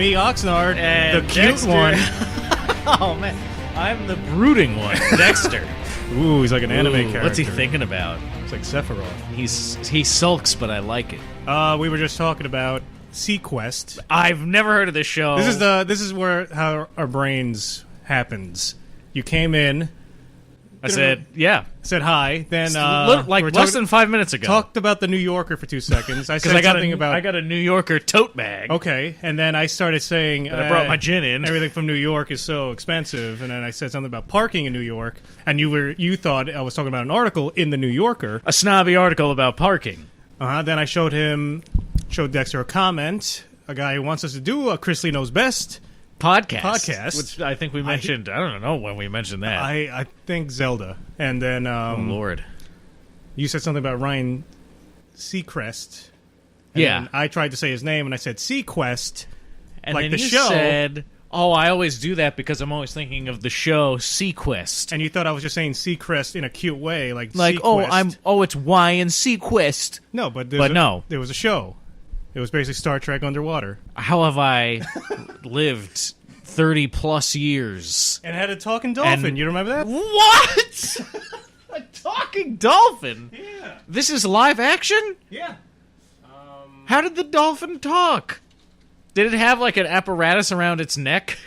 me, Oxnard, And the cute Dexter. one. Oh, man. I'm the brooding one, Dexter. Ooh, he's like an anime character. What's he thinking about? It's like Sephiroth. He sulks, but I like it. We were just talking about Sequest. I've never heard of this show. This is where how our brains happens. You came in. I said, yeah. Said hi. Then less than 5 minutes ago. Talked about the New Yorker for 2 seconds. I said something about I got a New Yorker tote bag. Okay, and then I started saying I brought my gin in. Everything from New York is so expensive, and then I said something about parking in New York, and you thought I was talking about an article in the New Yorker, a snobby article about parking. Then I showed Dexter a comment, a guy who wants us to do a Chris Lee Knows Best podcast, which I think we mentioned. I don't know when we mentioned that. I think Zelda, and then oh Lord, you said something about Ryan Seacrest. Yeah, I tried to say his name, and I said Sequest, and like then the you show. Said, "Oh, I always do that because I'm always thinking of the show Sequest." And you thought I was just saying Seacrest in a cute way, like Sequest. It's Y and Sequest. No, but no, there was a show. It was basically Star Trek underwater. How have I lived 30 plus years? And had a talking dolphin. You remember that? What? A talking dolphin? Yeah. This is live action? Yeah. How did the dolphin talk? Did it have like an apparatus around its neck?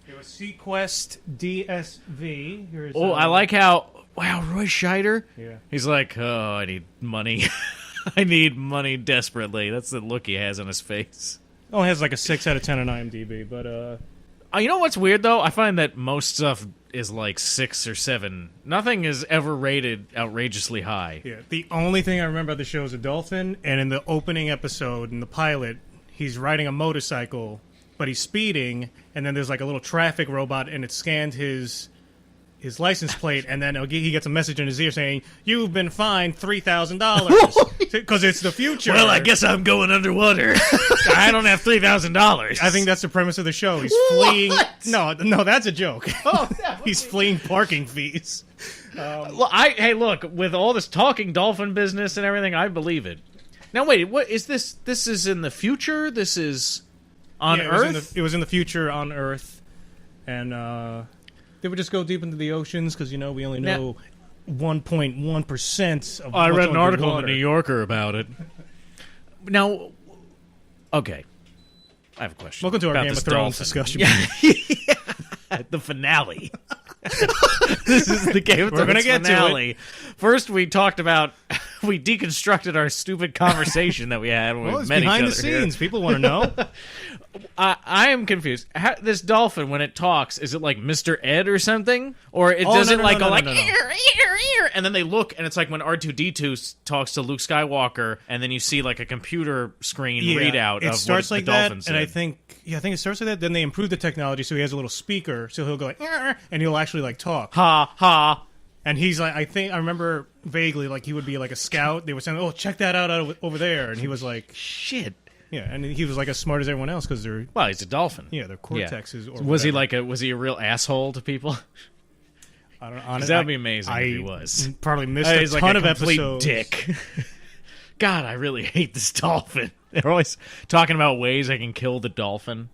It was Sequest DSV. Here's, I like how... Wow, Roy Scheider? Yeah. He's like, oh, I need money. I need money desperately. That's the look he has on his face. Oh, it has like a 6 out of 10 on IMDb, but you know what's weird though? I find that most stuff is like 6 or 7. Nothing is ever rated outrageously high. Yeah. The only thing I remember about the show is a dolphin, and in the opening episode, in the pilot, he's riding a motorcycle, but he's speeding, and then there's like a little traffic robot, and it scanned his license plate, and then he gets a message in his ear saying, "You've been fined $3,000 because it's the future." Well, I guess I'm going underwater. I don't have $3,000. I think that's the premise of the show. He's fleeing. No, that's a joke. Oh, he's fleeing parking fees. Hey, look, with all this talking dolphin business and everything, I believe it. Now, wait, what is this? This is in the future. This is on Earth. It was in the future on Earth, and. They would just go deep into the oceans because, we only know 1.1% of I read an article underwater. in the New Yorker about it. Now, okay. I have a question. Welcome to our about Game of this Thrones dolphin. discussion. Yeah. The finale. This is the Game of Thrones gonna get finale. First, we deconstructed our stupid conversation that we had when we it's met each behind other the scenes. here. People want to know. I am confused. This dolphin, when it talks, is it like Mr. Ed or something? Or does it go like, ear, ear, ear, and then they look, and it's like when R2-D2 talks to Luke Skywalker, and then you see like a computer screen readout of starts what like the that, dolphin said. and I think it starts like that. Then they improve the technology, so he has a little speaker, so he'll go like, "Ear," and he'll actually like talk. Ha, ha. And he's like, I remember vaguely, like he would be like a scout. They were saying, "Oh, check that out over there," and he was like, shit. Yeah, and he was like as smart as everyone else because they're he's a dolphin. Yeah, their cortexes. Yeah. Or was he a real asshole to people? I don't know. That would be amazing if he was. Probably missed a he's ton like a of complete episodes. Dick. God, I really hate this dolphin. They're always talking about ways I can kill the dolphin.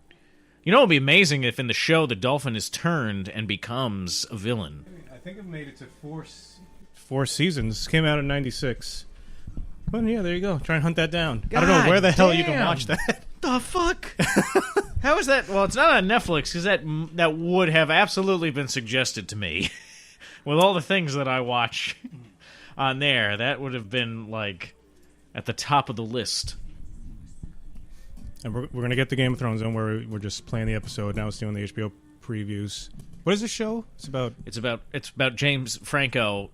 You know, it would be amazing if in the show the dolphin is turned and becomes a villain. I think I've made it to 4 seasons. Came out in '96. Well, yeah, there you go. Try and hunt that down. I don't know where the hell you can watch that. The fuck? How is that? Well, it's not on Netflix because that would have absolutely been suggested to me. With all the things that I watch on there, that would have been like at the top of the list. And we're going to get the Game of Thrones on where we're just playing the episode. Now it's doing the HBO previews. What is this show? It's about James Franco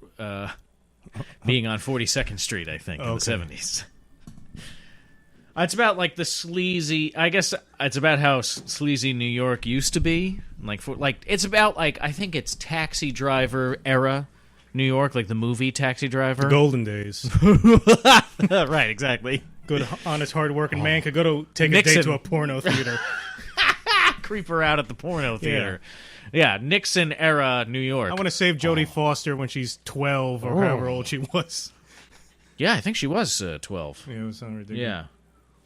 being on 42nd Street, I think, in the 70s. It's about like the sleazy. I guess it's about how sleazy New York used to be. It's about like I think it's Taxi Driver era New York, like the movie Taxi Driver. The golden days. Right, exactly. Good, honest, hard-working man could go to take Nixon. a date to a porno theater. Creep her out at the porno theater. Yeah, Nixon era New York. I want to save Jodie Foster when she's 12 or however old she was. Yeah, I think she was 12. Yeah, it was something ridiculous. Yeah.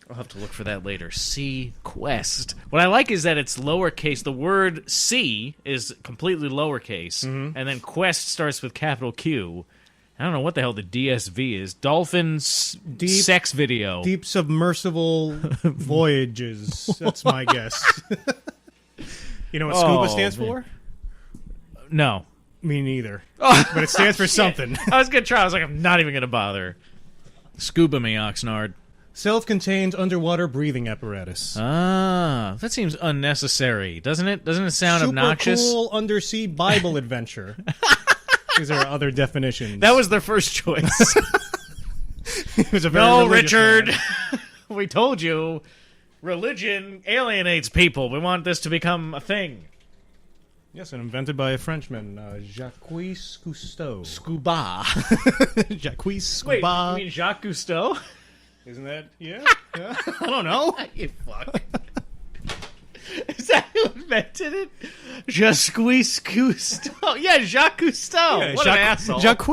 I'll have to look for that later. C quest. What I like is that it's lowercase. The word C is completely lowercase, and then quest starts with capital Q. I don't know what the hell the DSV is. Dolphins sex video. Deep submersible voyages. That's my guess. You know what scuba stands for? No. Me neither. But it stands for something. I was going to try. I was like, I'm not even going to bother. Scuba me, Oxnard. Self-contained underwater breathing apparatus. Ah, that seems unnecessary, doesn't it? Doesn't it sound obnoxious? Super cool undersea Bible adventure. These are other definitions. That was their first choice. It was a very no, religious Richard. man. We told you, religion alienates people. We want this to become a thing. Yes, and invented by a Frenchman, Jacques Cousteau. Scuba. Jacques Wait, Scuba. you mean Jacques Cousteau? Isn't that? Yeah. I don't know. You fuck. Is that who invented it? Jacques Cousteau. Yeah, Jacques Cousteau. Yeah, what an asshole. Jacques.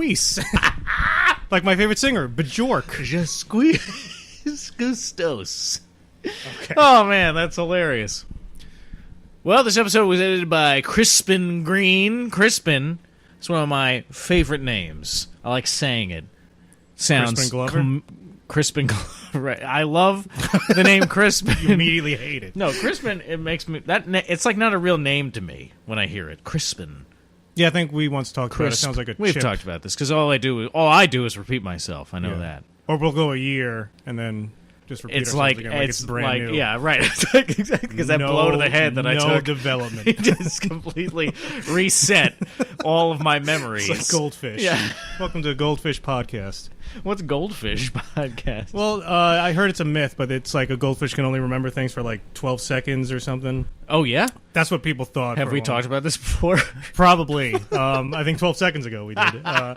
Like my favorite singer, Bjork. Jacques Cousteau. Okay. Oh, man, that's hilarious. Well, this episode was edited by Crispin Green. Crispin is one of my favorite names. I like saying it. Sounds Crispin Glover? Crispin Glover. Right. I love the name Crispin. You immediately hate it. No, Crispin, it makes me... it's like not a real name to me when I hear it. Crispin. Yeah, I think we once talked about it. It sounds like a We've chip. talked about this, because all I do is repeat myself. I know that. Or we'll go a year and then just repeat It's ourselves like again, it's brand new. Yeah, right. Exactly, because that blow to the head that I took. No development. It just completely reset all of my memories. It's like Goldfish. Yeah. Welcome to the Goldfish Podcast. What's Goldfish Podcast? Well, I heard it's a myth, but it's like a goldfish can only remember things for like 12 seconds or something. Oh, yeah? That's what people thought. Have we talked about this before? Probably. I think 12 seconds ago we did. All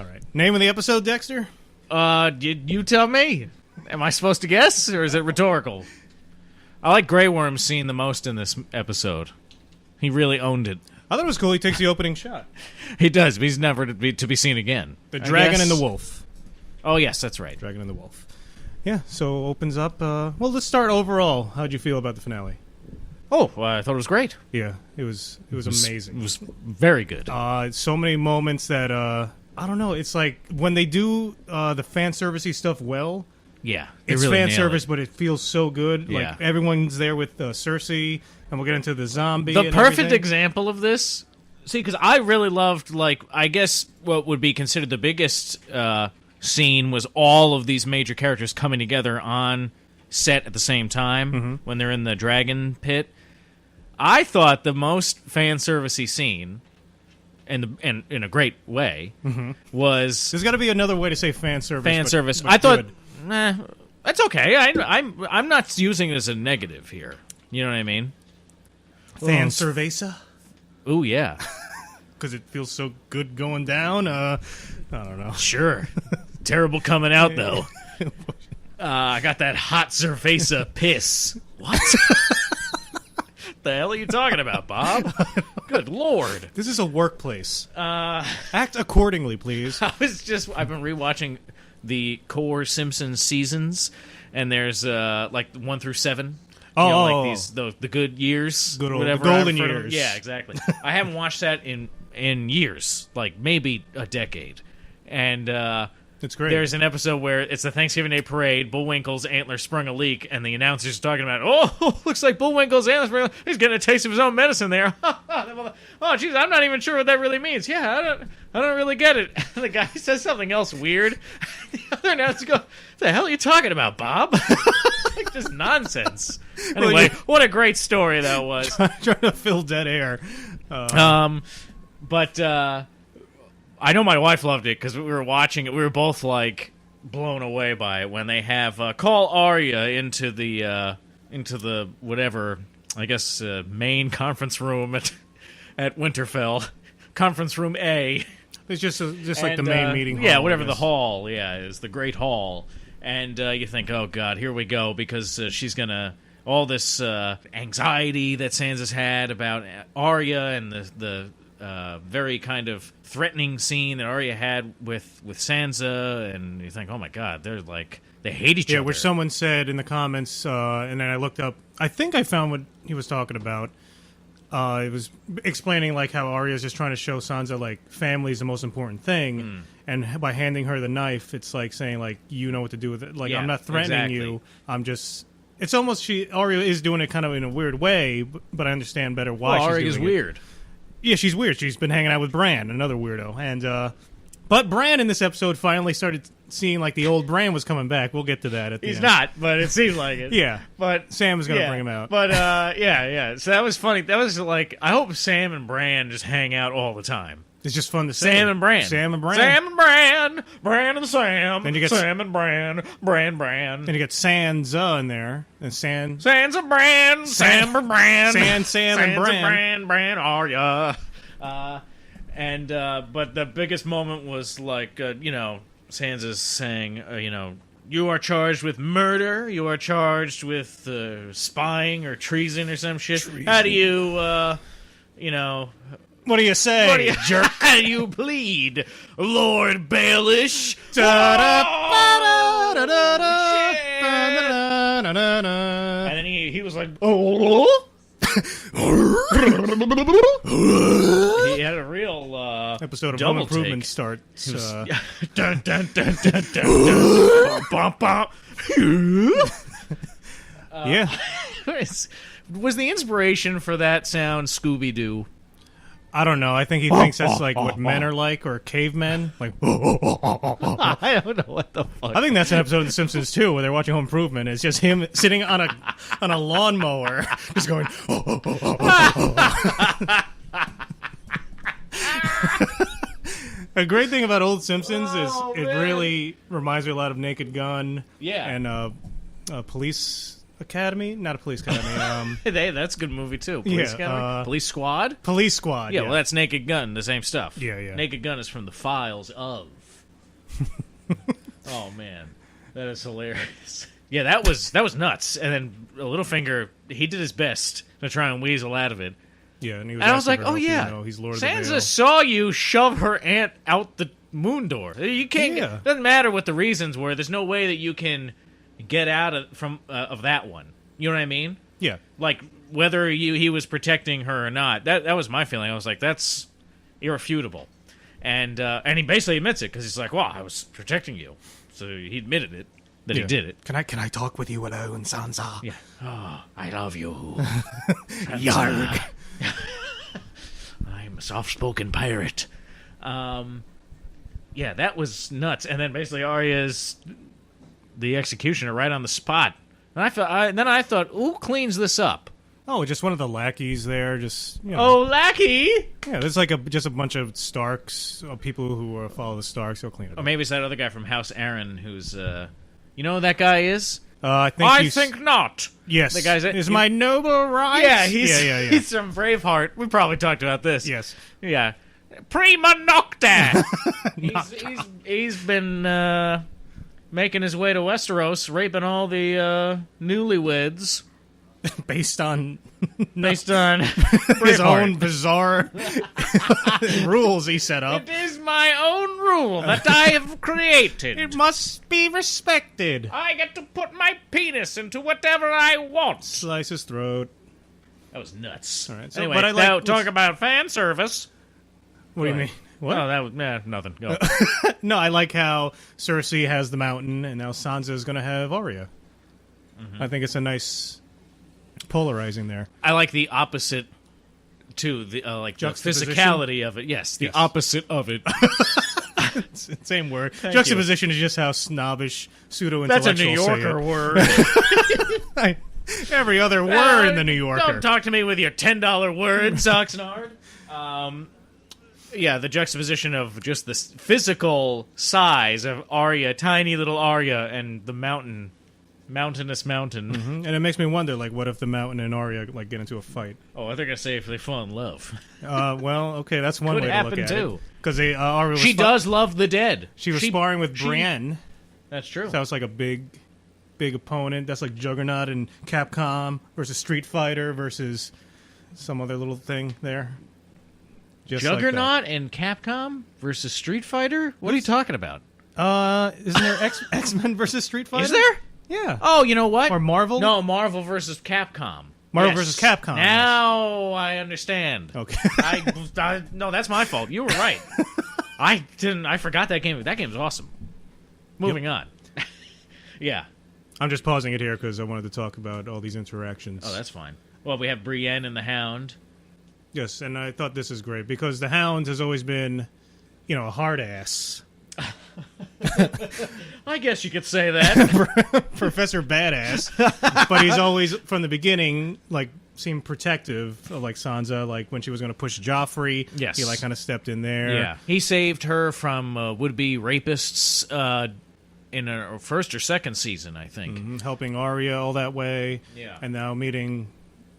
right. Name of the episode, Dexter? You tell me. Am I supposed to guess, or is it rhetorical? I like Grey Worm's scene the most in this episode. He really owned it. I thought it was cool. He takes the opening shot. He does, but he's never to be seen again. The Dragon and the Wolf. Oh, yes, that's right. Dragon and the Wolf. Yeah, so opens up. Well, let's start overall. How'd you feel about the finale? Oh, well, I thought it was great. Yeah, it was amazing. It was very good. So many moments that, I don't know, it's like when they do the fan servicey stuff well, yeah, it's really fan nail service, it. but it feels so good. Yeah. Like everyone's there with Cersei, and we'll get into the zombie. The and perfect everything. example of this. See, because I really loved, like, I guess what would be considered the biggest scene was all of these major characters coming together on set at the same time when they're in the dragon pit. I thought the most fan servicey scene, and in a great way, was There's got to be another way to say fan service. fan but- service. but I thought, good. that's okay. I'm not using it as a negative here. You know what I mean? Fan cerveza. Ooh, yeah. Because it feels so good going down. I don't know. Sure. Terrible coming out, though. I got that hot cerveza piss. What? The hell are you talking about, Bob? Good Lord. This is a workplace. Act accordingly, please. I've been rewatching the core Simpsons seasons, and there's like 1 through 7. You know, like the good years, Good old whatever, golden I've heard of. years. Yeah, exactly. I haven't watched that in years, like maybe a decade. And It's great. there's an episode where it's the Thanksgiving Day parade. Bullwinkle's antler sprung a leak, and the announcer's talking about, oh, looks like Bullwinkle's antler sprung a leak. He's getting a taste of his own medicine there. Oh, jeez, I'm not even sure what that really means. Yeah, I don't really get it. And the guy says something else weird. The other announcer goes, what the hell are you talking about, Bob? Like, just nonsense. Anyway, what a great story that was. trying to fill dead air. But I know my wife loved it because we were watching it. We were both like blown away by it when they have call Arya into the whatever, I guess, main conference room at Winterfell, conference room A. It's just like the main meeting hall. Yeah, whatever I the guess. hall, is the Great Hall. And you think, oh, God, here we go, because she's going to... All this anxiety that Sansa's had about Arya and the very kind of threatening scene that Arya had with Sansa, and you think, oh, my God, they're like... They hate each other. Yeah, which someone said in the comments, and then I looked up. I think I found what he was talking about. It was explaining like how Arya's just trying to show Sansa like family is the most important thing, and by handing her the knife, it's like saying like you know what to do with it. Like I'm not threatening you. I'm just. It's almost Arya is doing it kind of in a weird way, but I understand better why she's doing it. Arya's weird. Yeah, she's weird. She's been hanging out with Bran, another weirdo, and but Bran in this episode finally started seeing like the old Bran was coming back. We'll get to that at the end. He's not, but it seems like it. Yeah, but Sam is going to bring him out. But yeah. So that was funny. That was like I hope Sam and Bran just hang out all the time. It's just fun to say. Sam and Bran. Sam and Bran. Sam and Bran. Bran and Sam. Then you get Sam and Bran. Bran. Then you get Sansa in there. And Sansa Bran. Sam and Bran. Sam and Bran. Bran Arya. But the biggest moment was like, Sansa's saying, you are charged with murder. You are charged with spying or treason or some shit. Treason. How do you, What do you say, jerk? How do you plead, Lord Baelish? And then he was like, oh. He had a real episode of double Home Improvement take. starts. Dun, dun, dun, dun, dun, dun, bum, Yeah. Was the inspiration for that sound Scooby-Doo? I don't know. I think he thinks that's like what men are like, or cavemen. Like, I don't know what the fuck. I think that's an episode of The Simpsons too, where they're watching Home Improvement. It's just him sitting on a lawnmower, just going. A great thing about old Simpsons is it really reminds me a lot of Naked Gun. Yeah. And Police Academy, not a Police Academy. That's a good movie too. Police Academy? Police Squad. Police Squad. Yeah, well, that's Naked Gun, the same stuff. Yeah. Naked Gun is from the files of. Oh man, that is hilarious. Yeah, that was nuts. And then Littlefinger, he did his best to try and weasel out of it. Yeah, and I was like, oh yeah, he's Lord of Sansa the Vale. saw you shove her aunt out the moon door. You can't. Yeah. Doesn't matter what the reasons were. There's no way that you can get out of that one. You know what I mean? Yeah. Like whether he was protecting her or not. That was my feeling. I was like, that's irrefutable. And he basically admits it because he's like, well, I was protecting you. So he admitted it that he did it. Can I talk with you alone, Sansa? Yeah. Oh, I love you. Yarg. I'm a soft-spoken pirate. Yeah, that was nuts. And then basically Arya's the executioner right on the spot. And then I thought, who cleans this up? Oh, just one of the lackeys there. Just Oh, lackey! Yeah, there's like just a bunch of Starks, people who follow the Starks. He'll clean it up. Or maybe it's that other guy from House Aaron who's, you know who that guy is? I think not. Yes, The guy's is my noble right. Yeah, yeah. He's from Braveheart. We probably talked about this. Yes. Yeah. Prima Nocta! he's been making his way to Westeros, raping all the newlyweds. based on his own bizarre rules he set up. It is my own rule that I have created. It must be respected. I get to put my penis into whatever I want. Slice his throat. That was nuts. All right, so, Anyway, but I now talk about fan service. What do you mean? What? Oh, that was nothing. Go. No, I like how Cersei has the mountain, and now Sansa is going to have Arya. Mm-hmm. I think it's a nice polarizing there. I like the opposite too. The the physicality of it. Yes, the opposite of it. Same word. Thank Juxtaposition is just how snobbish pseudo-intellectuals That's a New Yorker word. Every other word in the New Yorker. Don't talk to me with your $10 word, Soxnard. Yeah, the juxtaposition of just the physical size of Arya, tiny little Arya, and the mountainous mountain. Mm-hmm. And it makes me wonder, like, what if the mountain and Arya get into a fight? Oh, they're gonna say if they fall in love. Well, okay, that's one Could way to look happen at too. Because Arya She does love the dead. She was sparring with Brienne. That's true. So that was like a big opponent. That's like Juggernaut and Capcom versus Street Fighter versus some other little thing there. Just Juggernaut and Capcom versus Street Fighter? What are you talking about? Isn't there X-Men versus Street Fighter? Is there? Yeah. Oh, you know what? Or Marvel? No, Marvel versus Capcom. Marvel versus Capcom. Now I understand. Okay. No, that's my fault. You were right. I forgot that game. That game's awesome. Moving on. Yeah. I'm just pausing it here because I wanted to talk about all these interactions. Oh, that's fine. Well, we have Brienne and the Hound. Yes, and I thought this is great because the Hound has always been, a hard ass. I guess you could say that. Professor Badass. But he's always, from the beginning, seemed protective of, Sansa. When she was going to push Joffrey, yes. he, kind of stepped in there. Yeah. He saved her from would-be rapists in her first or second season, I think. Mm-hmm. Helping Arya all that way. Yeah. And now meeting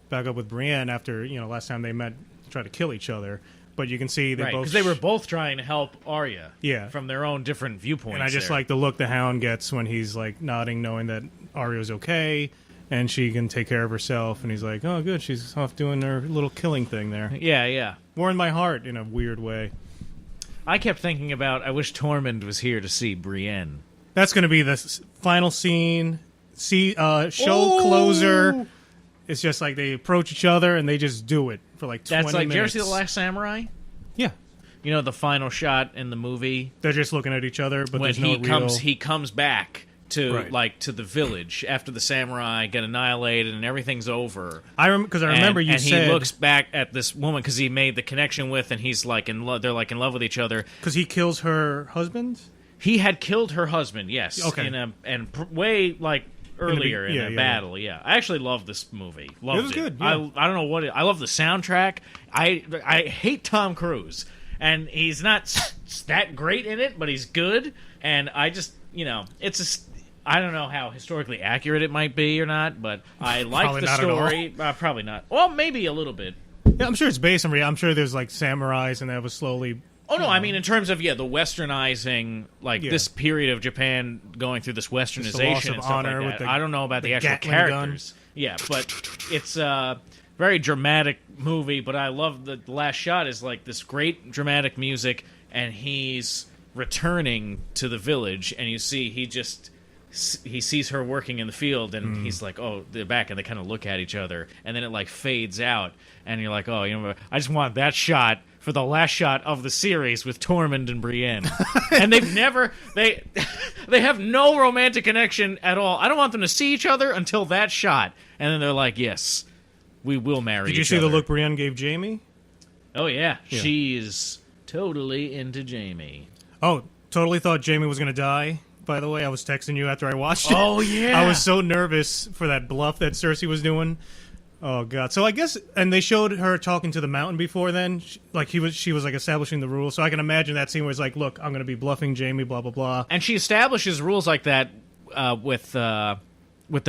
back up with Brienne after, last time they met to try to kill each other. But you can see they both... because they were both trying to help Arya. Yeah. From their own different viewpoints. And I just like the look the Hound gets when he's, nodding, knowing that Arya's okay, and she can take care of herself. And he's like, oh, good, she's off doing her little killing thing there. Yeah, yeah. Warmed my heart in a weird way. I kept thinking about, I wish Tormund was here to see Brienne. That's going to be the final scene, show closer. It's just they approach each other and they just do it for 20 minutes. Did you ever see The Last Samurai? Yeah. The final shot in the movie? They're just looking at each other, but when there's no real... he comes back to right. to the village after the samurai get annihilated and everything's over. Because I remember you said... And he looks back at this woman because he made the connection with, and he's in love. They're in love with each other. Because he kills her husband? He had killed her husband, yes. Okay. Way earlier in a battle, yeah. I actually loved this movie. Loved it. Was good. Yeah. I don't know what I love the soundtrack. I hate Tom Cruise, and he's not that great in it, but he's good. And I just I don't know how historically accurate it might be or not, but I like the story. Probably not. Well, maybe a little bit. Yeah, I'm sure it's based on reality. I'm sure there's samurais, and that was slowly. Oh, no, I mean, in terms of, the westernizing, this period of Japan going through this westernization and stuff like that. I don't know about the actual characters. Gun. Yeah, but it's a very dramatic movie, but I love the last shot is, this great dramatic music, and he's returning to the village, and you see he sees her working in the field, and he's like, oh, they're back, and they kind of look at each other, and then it, fades out, and you're like, oh, I just want that shot for the last shot of the series with Tormund and Brienne. And they've never... They have no romantic connection at all. I don't want them to see each other until that shot. And then they're like, yes, we will marry each other. Did you see the look Brienne gave Jaime? Oh, yeah. She is totally into Jaime. Oh, totally thought Jaime was going to die. By the way, I was texting you after I watched it. Oh, yeah. I was so nervous for that bluff that Cersei was doing. Oh God! So I guess, and they showed her talking to the Mountain before then. She was establishing the rules. So I can imagine that scene where it's look, I'm going to be bluffing Jaime, blah blah blah. And she establishes rules like that with the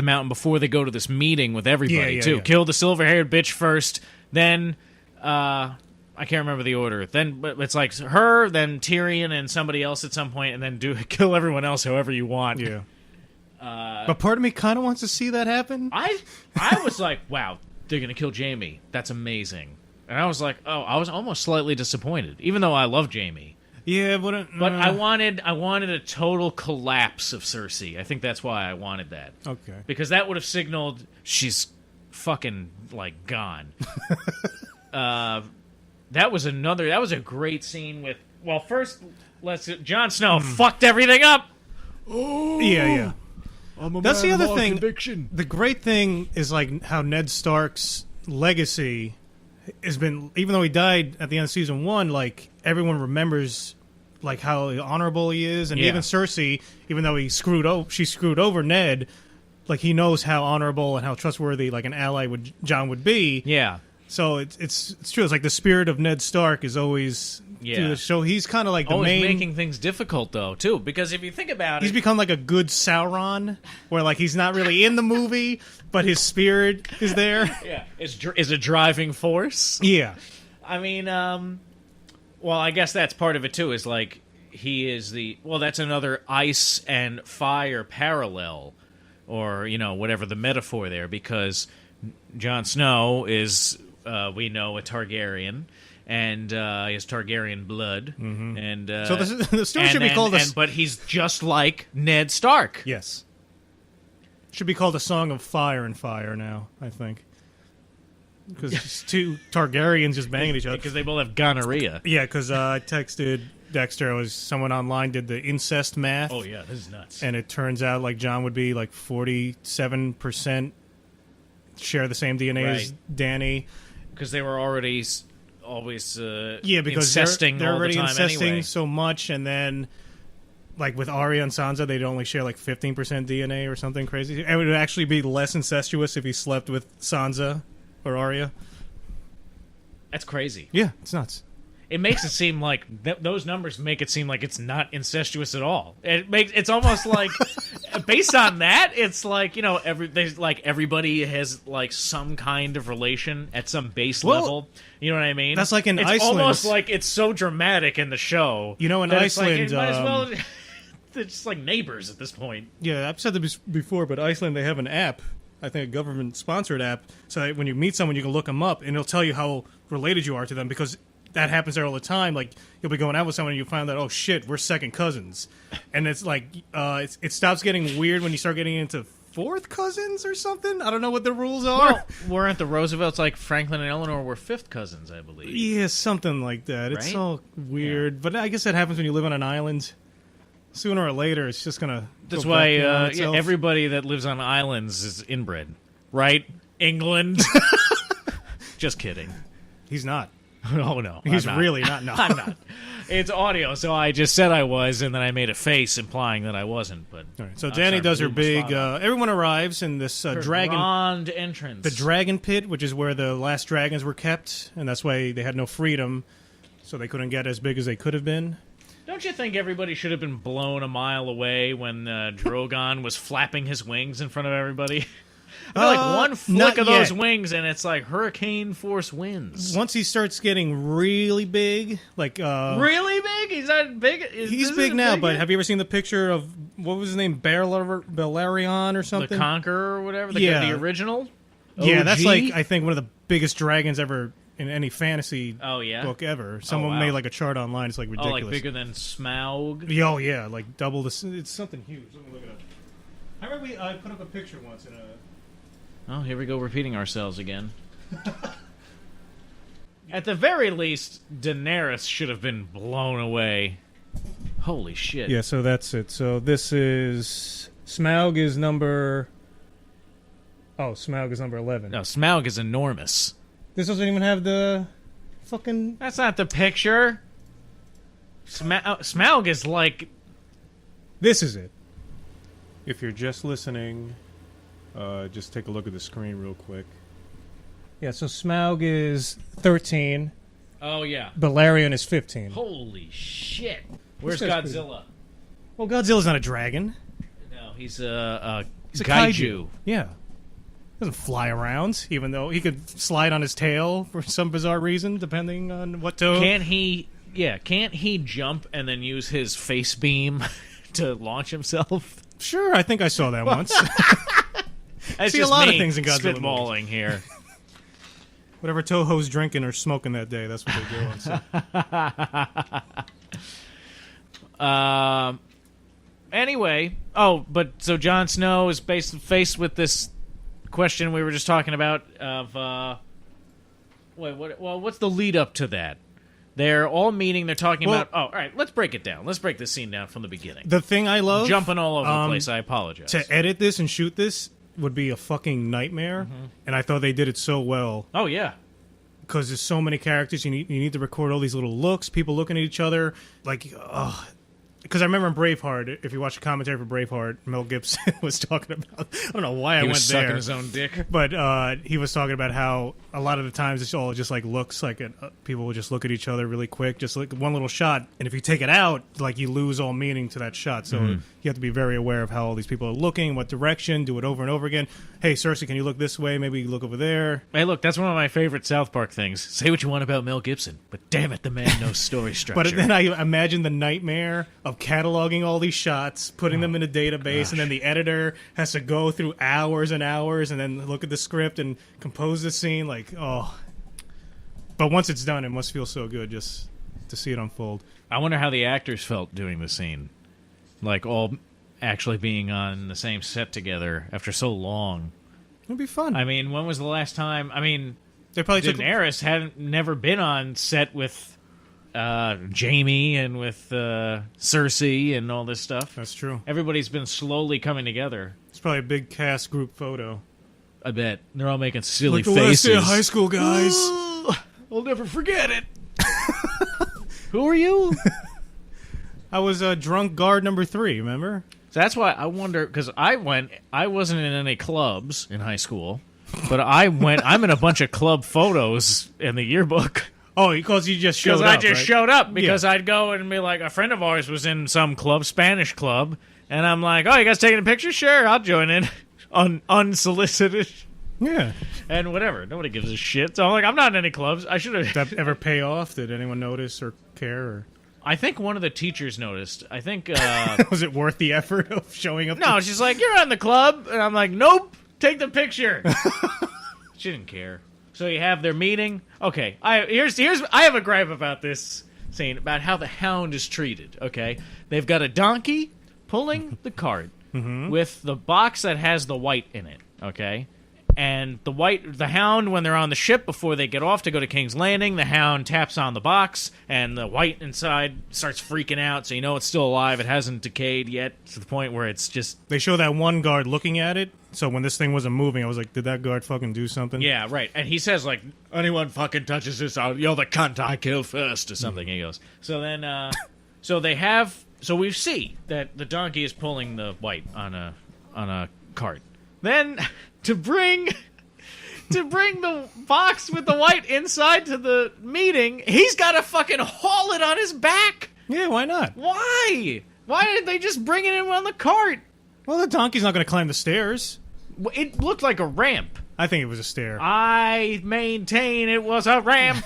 Mountain before they go to this meeting with everybody too. Yeah. Kill the silver-haired bitch first, then I can't remember the order. Then it's her, then Tyrion, and somebody else at some point, and then kill everyone else however you want. Yeah. But part of me kind of wants to see that happen. I was like, wow, they're going to kill Jaime. That's amazing. And I was like, oh, I was almost slightly disappointed, even though I love Jaime. Yeah, but I wanted a total collapse of Cersei. I think that's why I wanted that. Okay. Because that would have signaled she's fucking, gone. That was a great scene with, well, first, Jon Snow fucked everything up. Oh. Yeah. That's the other thing. Conviction. The great thing is how Ned Stark's legacy has been, even though he died at the end of season 1, everyone remembers how honorable he is, and even Cersei, even though she screwed over Ned, he knows how honorable and how trustworthy an ally Jon would be. Yeah. So it's true. It's the spirit of Ned Stark is always through the show. He's kind of the always main... making things difficult, though, too. Because if you think about he's become a good Sauron, where he's not really in the movie, but his spirit is there. Yeah, is a driving force. Yeah. I mean, well, I guess that's part of it, too, is he is that's another ice and fire parallel, or, whatever the metaphor there, because Jon Snow is... we know a Targaryen, and he has Targaryen blood. Mm-hmm. And so the story should be called... but he's just like Ned Stark. Yes. Should be called A Song of Fire and Fire now, I think. Because it's two Targaryens just banging each other. Because they both have gonorrhea. Yeah, because I texted Dexter, someone online did the incest math. Oh, yeah, this is nuts. And it turns out like Jon would be like 47% share the same DNA as Dany. Because they were already always because incesting they're all already the time incesting anyway. so much, and then like with Arya and Sansa, they'd only share like 15% DNA or something crazy. It would actually be less incestuous if he slept with Sansa or Arya. That's crazy. Yeah, it's nuts. It makes it seem like those numbers make it seem like it's not incestuous at all. It's almost like based on that, it's like everybody has like some kind of relation at some base level. You know what I mean? That's like in it's Iceland. It's almost like it's so dramatic in the show. You know, in Iceland, it might as well. They're just like neighbors at this point. Yeah, I've said this before, but Iceland, they have an app. I think a government-sponsored app, so that when you meet someone, you can look them up, and it'll tell you how related you are to them, because that happens there all the time. Like, you'll be going out with someone, and you find out, oh, shit, we're second cousins. And it's like, it stops getting weird when you start getting into fourth cousins or something? I don't know what the rules are. Well, weren't the Roosevelts like Franklin and Eleanor were fifth cousins, I believe. Yeah, something like that. It's all weird. Yeah. But I guess that happens when you live on an island. Sooner or later, it's just going to... That's why everybody that lives on islands is inbred. Right? England? Just kidding. He's not. Oh, no. He's really not. No. I'm not. It's audio, so I just said I was, and then I made a face implying that I wasn't. But all right, so Dany does her big... everyone arrives in this dragon... grand entrance. The dragon pit, which is where the last dragons were kept, and that's why they had no freedom, so they couldn't get as big as they could have been. Don't you think everybody should have been blown a mile away when Drogon was flapping his wings in front of everybody? Like one flick of those wings, and it's like hurricane force winds. Once he starts getting really big, like really big, he's not big. He's big now, but have you ever seen the picture of what was his name, Balerion or something? The Conqueror or whatever. The original. Yeah, that's like I think one of the biggest dragons ever. In any fantasy book ever. Someone made like a chart online. It's like ridiculous. Oh, like bigger than Smaug? Oh, yeah. Like double this. It's something huge. Let me look it up. I remember I put up a picture once in a... Oh, here we go repeating ourselves again. At the very least, Daenerys should have been blown away. Holy shit. Yeah, so that's it. So this is... Smaug is number... Oh, Smaug is number 11. No, Smaug is enormous. This doesn't even have the fucking... That's not the picture. Smaug is like... This is it. If you're just listening, just take a look at the screen real quick. Yeah, so Smaug is 13. Oh, yeah. Balerion is 15. Holy shit. Where's Godzilla? Well, Godzilla's not a dragon. No, he's a kaiju. Yeah. Doesn't fly around, even though he could slide on his tail for some bizarre reason, depending on what to... Can't he jump and then use his face beam to launch himself? Sure, I think I saw that once. I see a lot of things in Godzilla spitballing here. Whatever Toho's drinking or smoking that day, that's what they're doing. Anyway, so Jon Snow is faced with this question we were just talking about of what's the lead up to that? They're all meeting, they're talking about all right, let's break it down. Let's break this scene down from the beginning. The thing I love, jumping all over the place, I apologize. To edit this and shoot this would be a fucking nightmare, and I thought they did it so well. Oh yeah. Because there's so many characters, you need to record all these little looks, people looking at each other, like because I remember in Braveheart, if you watch the commentary for Braveheart, Mel Gibson was talking about... I don't know why I went there. He was sucking his own dick. But he was talking about how a lot of the times it's all just like looks like people will just look at each other really quick, just like one little shot. And if you take it out, like you lose all meaning to that shot. So you have to be very aware of how all these people are looking, what direction, do it over and over again. Hey, Cersei, can you look this way? Maybe you look over there. Hey, look, that's one of my favorite South Park things. Say what you want about Mel Gibson, but damn it, the man knows story structure. But then I imagine the nightmare of cataloging all these shots, putting them in a database, and then the editor has to go through hours and hours and then look at the script and compose the scene. Like, But once it's done, it must feel so good just to see it unfold. I wonder how the actors felt doing the scene. Like, all actually being on the same set together after so long. It'd be fun. I mean, when was the last time? I mean, they probably Daenerys hadn't never been on set with Jaime and with Cersei and all this stuff. That's true. Everybody's been slowly coming together. It's probably a big cast group photo. I bet. They're all making silly like the faces. last day of high school, guys. I'll never forget it. Who are you? I was drunk guard number 3, remember? So that's why I wonder, because I wasn't in any clubs in high school, but I'm in a bunch of club photos in the yearbook. Oh, because you just showed up, Because I just right? showed up, because I'd go and be like, a friend of ours was in some club, Spanish club, and I'm like, oh, you guys taking a picture? Sure, I'll join in. Unsolicited. Yeah. And whatever. Nobody gives a shit. So I'm like, I'm not in any clubs. I should have. Did that ever pay off? Did anyone notice or care? Or? I think one of the teachers noticed. I think. Was it worth the effort of showing up? No, she's like, you're on the club. And I'm like, nope, take the picture. She didn't care. So you have their meeting. Okay, I have a gripe about this scene, about how the Hound is treated, okay? They've got a donkey pulling the cart with the box that has the white in it, okay? And the Hound, when they're on the ship before they get off to go to King's Landing, the Hound taps on the box, and the white inside starts freaking out, so you know it's still alive. It hasn't decayed yet to the point where it's just... They show that one guard looking at it, so when this thing wasn't moving, I was like, did that guard fucking do something? Yeah, right. And he says, like, anyone fucking touches this, you're the cunt I kill first, or something, he goes. So then, so we see that the donkey is pulling the white on a cart. Then... To bring the box with the white inside to the meeting, he's got to fucking haul it on his back. Yeah, why not? Why? Why didn't they just bring it in on the cart? Well, the donkey's not going to climb the stairs. It looked like a ramp. I think it was a stair. I maintain it was a ramp.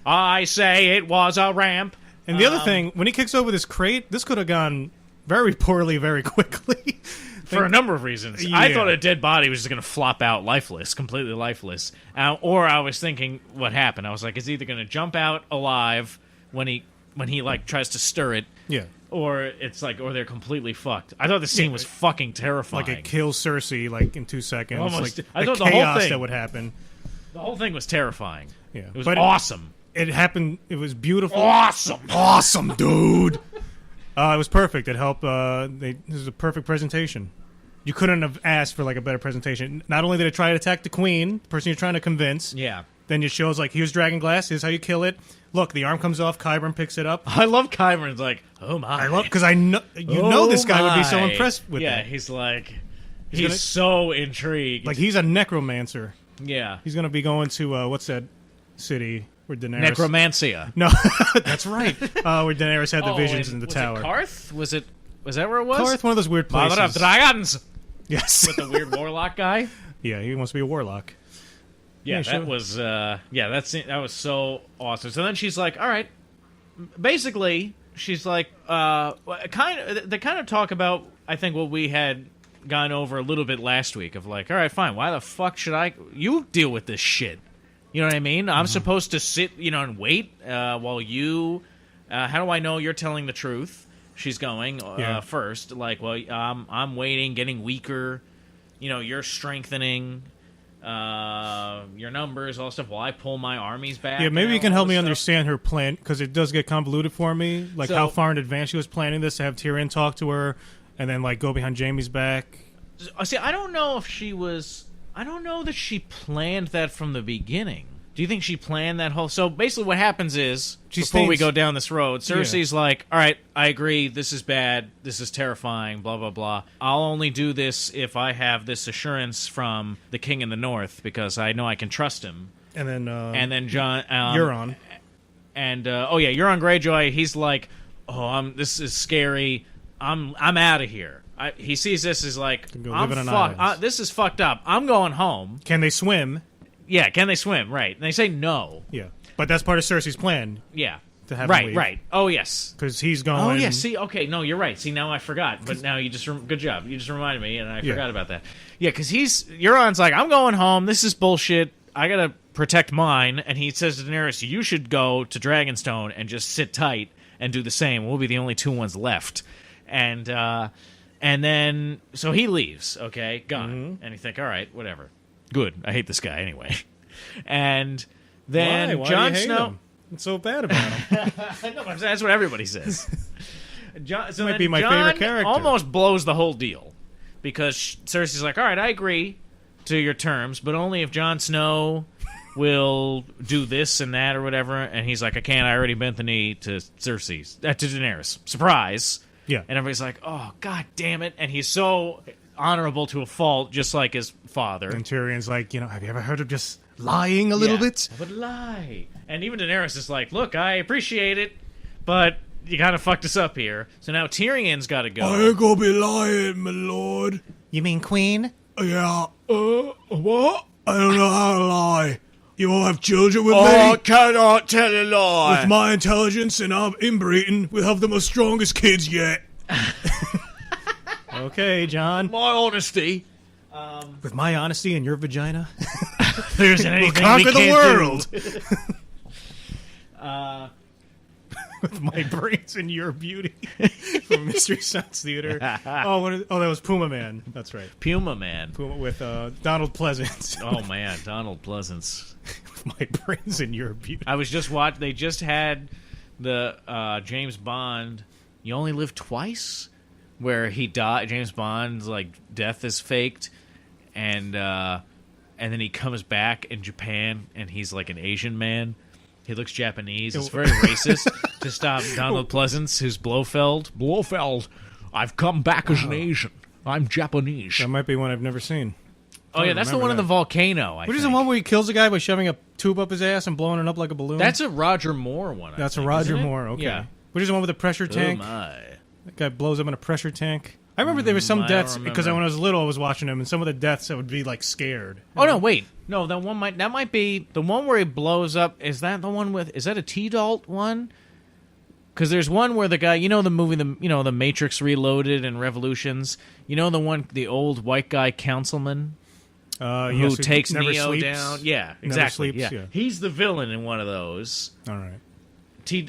I say it was a ramp. And the other thing, when he kicks over this crate, this could have gone very poorly very quickly. For a number of reasons. Yeah. I thought a dead body was just going to flop out lifeless, completely lifeless. Or I was thinking what happened. I was like, it's either going to jump out alive when he like tries to stir it, Yeah. or it's like, or they're completely fucked. I thought the scene was fucking terrifying. Like it kills Cersei like in 2 seconds. Almost. Like I the thought the whole chaos thing- that would happen. The whole thing was terrifying. Yeah. It was But awesome. It happened. It was beautiful. Awesome. Awesome, dude. It was perfect. It helped. This is a perfect presentation. You couldn't have asked for like a better presentation. Not only did it try to attack the queen, the person you're trying to convince. Yeah. Then it shows like here's dragon glass. Here's how you kill it. Look, the arm comes off. Qyburn picks it up. I love Qyburn's like, oh my. I love because I know this guy would be so impressed with Yeah, that. he's like, He's gonna- so intrigued. Like he's a necromancer. yeah. He's gonna be going to what's that city where Daenerys? Necromancia. No, that's right. Where Daenerys had the visions in the tower. Was it Karth? Was that where it was? Karth, one of those weird places. Mother of dragons. Yes. With the weird warlock guy. Yeah, he wants to be a warlock. Yeah, Yeah, that sure. was that was so awesome. So then she's like, all right. Basically, she's like, they kind of talk about, I think, what we had gone over a little bit last week of like, all right, fine, why the fuck should you deal with this shit? You know what I mean? I'm supposed to sit, and wait while you. How do I know you're telling the truth? She's going first. Like, well, I'm waiting, getting weaker. You're strengthening your numbers, all stuff. While I pull my armies back. Yeah, maybe you can help me stuff. understand her plan because it does get convoluted for me. Like how far in advance she was planning this to have Tyrion talk to her, and then like go behind Jaime's back. See, I don't know if she was. I don't know that she planned that from the beginning. Do you think she planned that whole... So basically what happens is, before we go down this road, Cersei's like, all right, I agree, this is bad, this is terrifying, blah, blah, blah. I'll only do this if I have this assurance from the king in the north, because I know I can trust him. And then Jon... Euron. And, Euron Greyjoy, he's like, this is scary, I'm out of here. He sees this as like, I'm fucked. This is fucked up. I'm going home. Can they swim? Yeah, can they swim? Right. And they say no. Yeah. But that's part of Cersei's plan. Yeah. To have him leave. Right. Oh, yes. Because he's going... Oh, yeah. See, okay. No, you're right. See, now I forgot. But now you just... Good job. You just reminded me, and I forgot about that. Yeah, because Euron's like, I'm going home. This is bullshit. protect mine, and he says to Daenerys, you should go to Dragonstone and just sit tight and do the same. We'll be the only two ones left. And then, so he leaves, okay, gone. And you think, all right, whatever. Good. I hate this guy anyway. And then Why Jon do you hate Snow... him? What's so bad about him? No, that's what everybody says. So Might then be my Jon favorite character. almost blows the whole deal. Because Cersei's like, all right, I agree to your terms, but only if Jon Snow will do this and that or whatever. And he's like, I can't. I already bent the knee to Cersei, to Daenerys. Surprise. Yeah. And everybody's like, oh, God damn it. And he's so honorable to a fault, just like his father. And Tyrion's like, have you ever heard of just lying a little bit? I would lie. And even Daenerys is like, look, I appreciate it, but you kind of fucked us up here. So now Tyrion's got to go. I ain't gonna be lying, my lord. You mean Queen? Yeah. What? I don't know how to lie. You all have children with Oh, me? cannot tell a lie. With my intelligence and I'm inbreeding, we'll have the most strongest kids yet. Okay, John. My honesty. With my honesty and your vagina, There isn't anything conquer we the can't world. do. With my brains and your beauty. From Mystery Science Theater. That was Puma Man. That's right. Puma Man. Puma with Donald Pleasance. Oh, man. Donald Pleasance. With my brains and your beauty. I was just they just had the James Bond, You Only Live Twice, where he died. James Bond's, death is faked, and then he comes back in Japan, and he's like an Asian man. He looks Japanese. It's very racist to stop Donald Pleasance, who's Blofeld. Blofeld, I've come back as an Asian. I'm Japanese. That might be one I've never seen. Oh, yeah, that's the one in the volcano, Which is the one where he kills a guy by shoving a tube up his ass and blowing it up like a balloon? That's a Roger Moore one. That's a Roger Moore, okay. Yeah. Which is the one with the pressure tank? Oh, my. That guy blows up in a pressure tank. I remember there was some deaths, because when I was little I was watching them, and some of the deaths I would be, scared. Oh, no, wait. No, that might be the one where he blows up. Is that the one with, is that a T-Dalt one? Because there's one where the guy, the movie, the Matrix Reloaded and Revolutions, the old white guy councilman who takes never Neo sleeps. down. Yeah, exactly. Never sleeps, yeah. He's the villain in one of those. All right.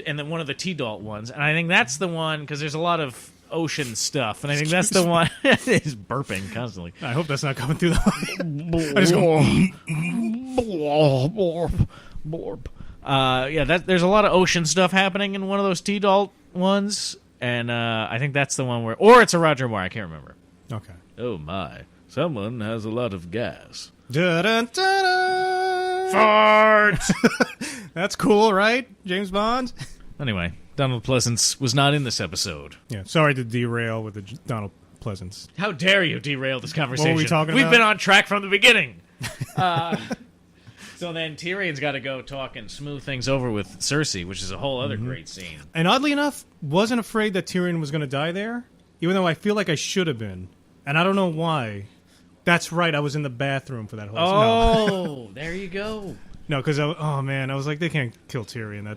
And then one of the T-Dalt ones. And I think that's the one, because there's a lot of ocean stuff, and I think that's the one. He's burping constantly. I hope that's not coming through the... I just go... There's a lot of ocean stuff happening in one of those T-Dalt ones, and I think that's the one where... Or it's a Roger Moore, I can't remember. Okay. Oh, my. Someone has a lot of gas. Da-da-da-da. Fart! That's cool, right, James Bond? Anyway, Donald Pleasance was not in this episode. Yeah, sorry to derail with the Donald Pleasance. How dare you derail this conversation? What were we talking We've about? been on track from the beginning. So then Tyrion's got to go talk and smooth things over with Cersei, which is a whole other great scene. And oddly enough, wasn't afraid that Tyrion was going to die there, even though I feel like I should have been. And I don't know why. That's right, I was in the bathroom for that whole Oh, there you go. No, because I was like, they can't kill Tyrion.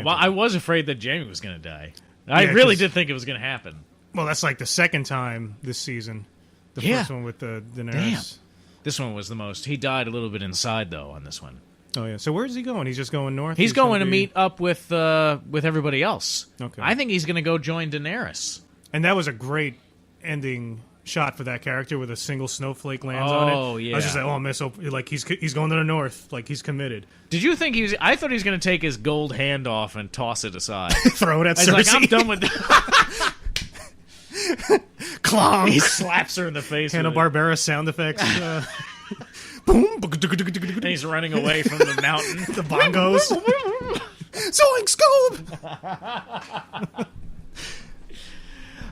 I was afraid that Jaime was going to die. I really did think it was going to happen. Well, that's like the second time this season. The first one with the Daenerys. Damn. This one was the most. He died a little bit inside, though, on this one. Oh, yeah. So where's he going? He's just going north? He's going to meet up with everybody else. Okay. I think he's going to go join Daenerys. And that was a great ending shot for that character with a single snowflake lands on it. Oh, yeah. I was just like, oh, miss. Like, he's going to the north. Like, he's committed. Did you think I thought he was going to take his gold hand off and toss it aside. Throw it at I was Cersei. like, I'm done with that. Clonk. He slaps her in the face. Hanna-Barbera sound effects. Boom. And he's running away from the mountain. The bongos. Zoink scoop.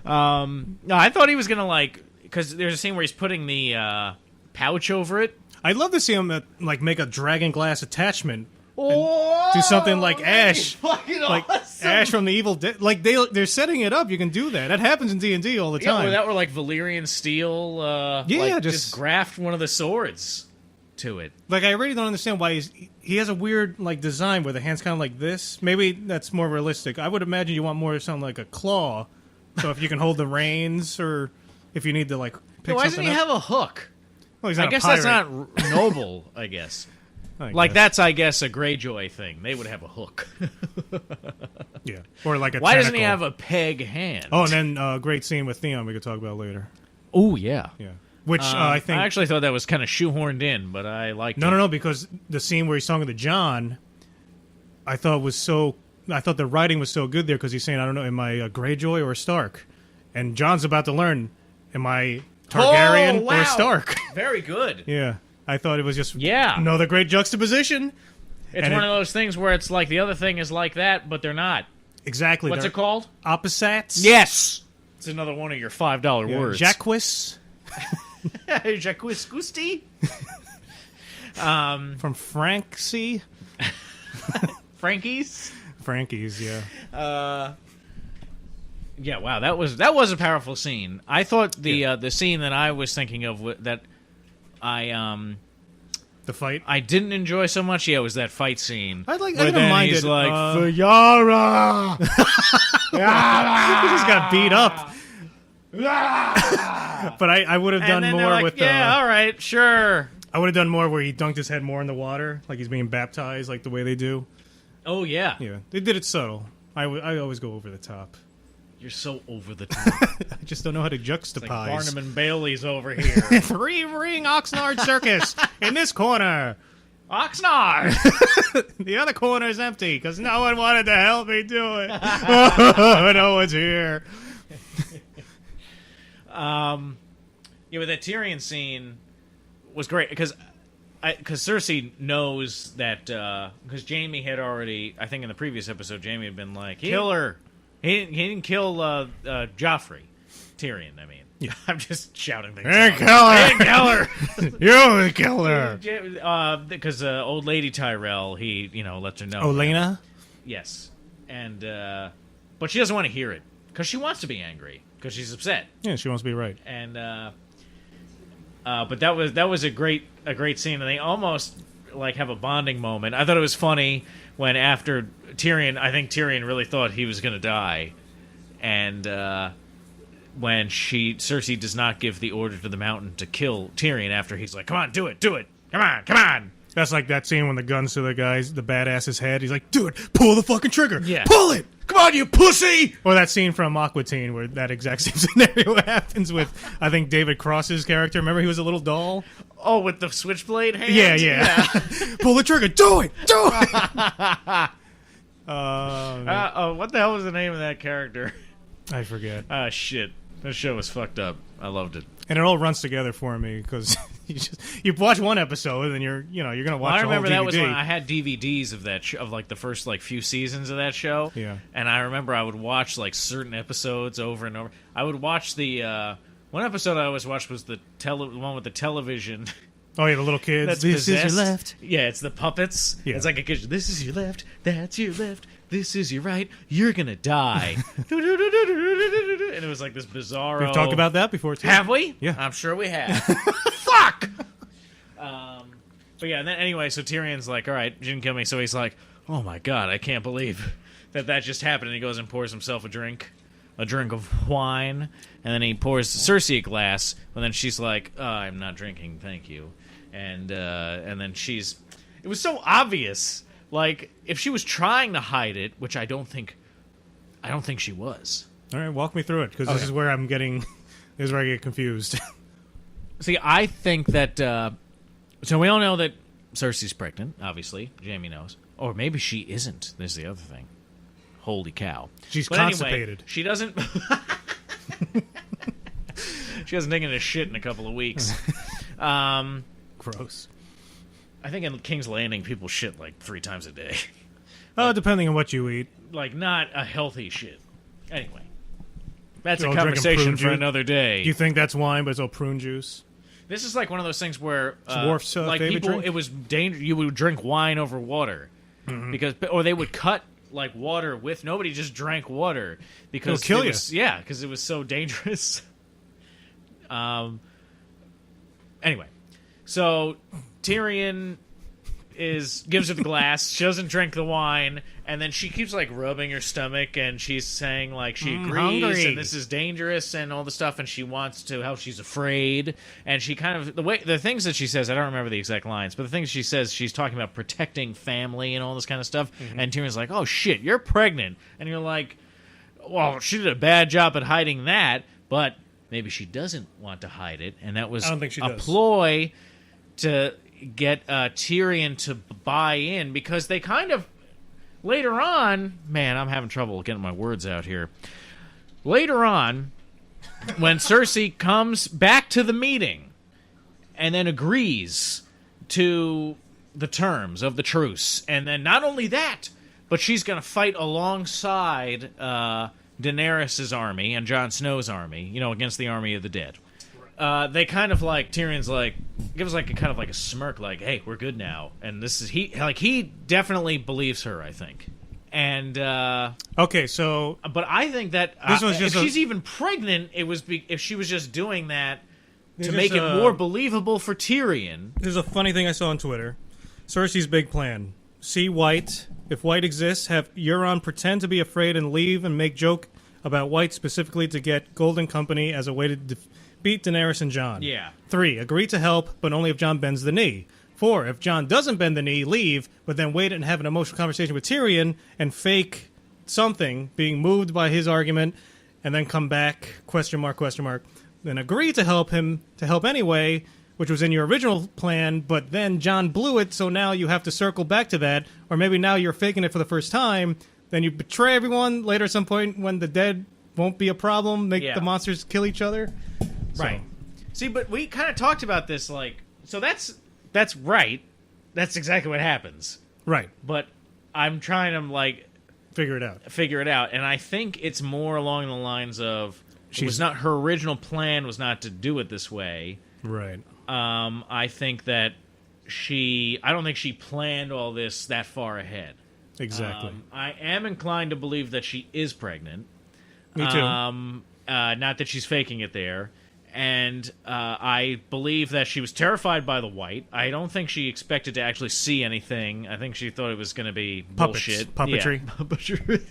No, I thought he was going to, because there's a scene where he's putting the pouch over it. I'd love to see him make a dragon glass attachment. Do something like Ash, Ash from the Evil Dead. Like they're setting it up. You can do that. That happens in D&D all the time. Yeah, that were like Valyrian steel. Just graft one of the swords to it. Like I really don't understand why he has a weird design where the hand's kind of like this. Maybe that's more realistic. I would imagine you want more something like a claw. So if you can hold the reins, or if you need to pick why doesn't something he up. have a hook? Well, he's not I guess a pirate. that's not noble. I guess. Like, that's, I guess, a Greyjoy thing. They would have a hook. Yeah. Or like a Why doesn't he tentacle. have a peg hand? Oh, and then great scene with Theon we could talk about later. Oh, yeah. Yeah. Which I think... I actually thought that was kind of shoehorned in, but I liked it. No, because the scene where he's talking to Jon, I thought the writing was so good there because he's saying, I don't know, am I a Greyjoy or a Stark? And Jon's about to learn, am I Targaryen or a Stark? Very good. Yeah. I thought it was just Yeah. another great juxtaposition. It's one of those things where it's like the other thing is like that, but they're not. Exactly. What's it called? Opposites? Yes! It's another one of your $5 Yeah. words. Jacquis? Jacques Gusti? From Franksy? Frankie's? Frankie's, yeah. Yeah, wow, that was a powerful scene. I thought the scene that I was thinking of that The fight? I didn't enjoy so much. Yeah, was that fight scene. I where didn't then mind he's it. like, Yara! He just got beat up. But I would have and done then they're more like, with yeah, all right, sure. I would have done more where he dunked his head more in the water, like he's being baptized, like the way they do. Oh yeah, Yeah, they did it subtle. I always go over the top. you're so over the top. I just don't know how to juxtapose. Like Barnum and Bailey's over here. Three-ring Oxnard Circus in this corner. Oxnard. The other corner is empty because no one wanted to help me do it. No one's here. Yeah, but that Tyrion scene was great because Cersei knows that because Jaime had already, I think in the previous episode, Jaime had been like, kill her. He didn't kill Joffrey. Tyrion, I mean. Yeah. I'm just shouting things. Hey, kill her. Hey, kill her. You kill her. Because old lady Tyrell, he lets her know. Oh, Lena? Yes, and but she doesn't want to hear it because she wants to be angry because she's upset. Yeah, she wants to be right. And but that was a great scene, and they almost like have a bonding moment. I thought it was funny when after Tyrion, I think Tyrion really thought he was going to die, and when Cersei does not give the order to the Mountain to kill Tyrion after he's like, come on, do it, come on. That's like that scene when the gun's to the badass's head. He's like, do it, pull the fucking trigger. Yeah. Pull it. Come on, you pussy! Or that scene from Aqua Teen where that exact same scenario happens with, I think, David Cross's character. Remember he was a little doll? Oh, with the switchblade hand? Yeah. Pull the trigger. Do it. What the hell was the name of that character? I forget. Shit. That show was fucked up. I loved it. And it all runs together for me because you watch one episode and you're gonna watch. I remember the whole that DVD. was when I had DVDs of that of like the first like few seasons of that show. Yeah. And I remember I would watch like certain episodes over and over. I would watch the one episode I always watched was the one with the television. Oh yeah, the little kids. That's This possessed. is your left. Yeah, it's the puppets. Yeah. It's like a kid. This is your left. That's your left. This is your right. You're gonna die. And it was like this bizarro. We've talked about that before too. Have we? Yeah. I'm sure we have. Fuck! But yeah, and then anyway, so Tyrion's like, all right, you didn't kill me. So he's like, oh my god, I can't believe that just happened. And he goes and pours himself a drink of wine. And then he pours Cersei a glass. And then she's like, I'm not drinking, thank you. And then it was so obvious. Like, if she was trying to hide it, which I don't think she was. All right, walk me through it because this is where I'm getting. This is where I get confused. See, I think that. So we all know that Cersei's pregnant. Obviously, Jaime knows, or maybe she isn't. There's the other thing. Holy cow! She's But constipated. Anyway, she doesn't. She hasn't taken a shit in a couple of weeks. Gross. I think in King's Landing, people shit like 3 times a day. Oh, depending on what you eat. Like, not a healthy shit. Anyway. That's You're a all drinking conversation prune for juice? another day. You think that's wine, but it's all prune juice? This is like one of those things where Worf's like favorite people, drink? it was dangerous. You would drink wine over water or they would cut like water with. Nobody just drank water because It'll kill you. Yeah, because it was so dangerous. Anyway, so Tyrion gives her the glass. She doesn't drink the wine, and then she keeps like rubbing her stomach, and she's saying like she agrees, hungry. and this is dangerous, and all the stuff, and she wants to help. She's afraid, and she kind of the things that she says. I don't remember the exact lines, but the things she says, she's talking about protecting family and all this kind of stuff. And Tyrion's like, "Oh shit, you're pregnant," and you're like, "Well, she did a bad job at hiding that, but maybe she doesn't want to hide it, and that was I don't think she a does. ploy to get Tyrion to buy in, because they kind of later on, man, I'm having trouble getting my words out here. Later on, when Cersei comes back to the meeting and then agrees to the terms of the truce, and then not only that, but she's going to fight alongside Daenerys' army and Jon Snow's army, against the army of the dead. They kind of like, Tyrion's like, gives like a kind of like a smirk, like, "Hey, we're good now." And this is he definitely believes her, I think. And Okay, so but I think that This was just if a- she's even pregnant, it was if she was just doing that to There's make just it a- more believable for Tyrion. there's a funny thing I saw on Twitter. Cersei's big plan. See White. If White exists, have Euron pretend to be afraid and leave and make joke about White specifically to get Golden Company as a way to beat Daenerys and Jon. Yeah. 3. Agree to help, but only if Jon bends the knee. 4. If Jon doesn't bend the knee, leave, but then wait and have an emotional conversation with Tyrion and fake something, being moved by his argument, and then come back, question mark, then agree to help him, to help anyway, which was in your original plan, but then Jon blew it, so now you have to circle back to that, or maybe now you're faking it for the first time, then you betray everyone later at some point when the dead won't be a problem, make Yeah. the monsters kill each other. Right. See, but we kind of talked about this, like, so that's right. That's exactly what happens. Right. But I'm trying to, like, Figure it out. figure it out, and I think it's more along the lines of it was not her original plan was not to do it this way. Right. I think that I don't think she planned all this that far ahead. Exactly. I am inclined to believe that she is pregnant. Me too. Not that she's faking it there. And I believe that she was terrified by the White. I don't think she expected to actually see anything. I think she thought it was going to be Puppets. bullshit. Puppetry. Yeah. Puppetry.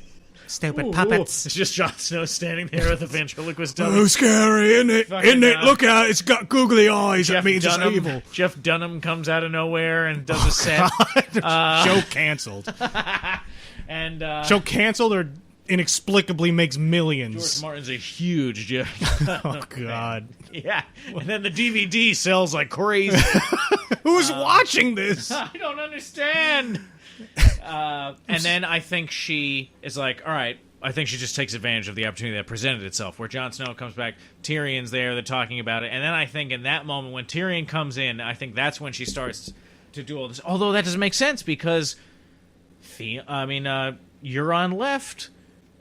Stupid It's just Jon Snow standing there with a ventriloquist dummy. Oh, scary, isn't it? Fucking, Isn't it? Look out, it's got googly eyes. That means it's Dunham, evil. Jeff Dunham comes out of nowhere and does a set. Show canceled. And Show canceled or inexplicably makes George millions. Martin's a huge Jeff. Oh, God. Yeah. And then the DVD sells like crazy. Who's watching this? I don't understand. And then I think she is like, all right, I think she just takes advantage of the opportunity that presented itself, where Jon Snow comes back, Tyrion's there, they're talking about it, and then I think in that moment when Tyrion comes in, I think that's when she starts to do all this. Although that doesn't make sense because, Euron left,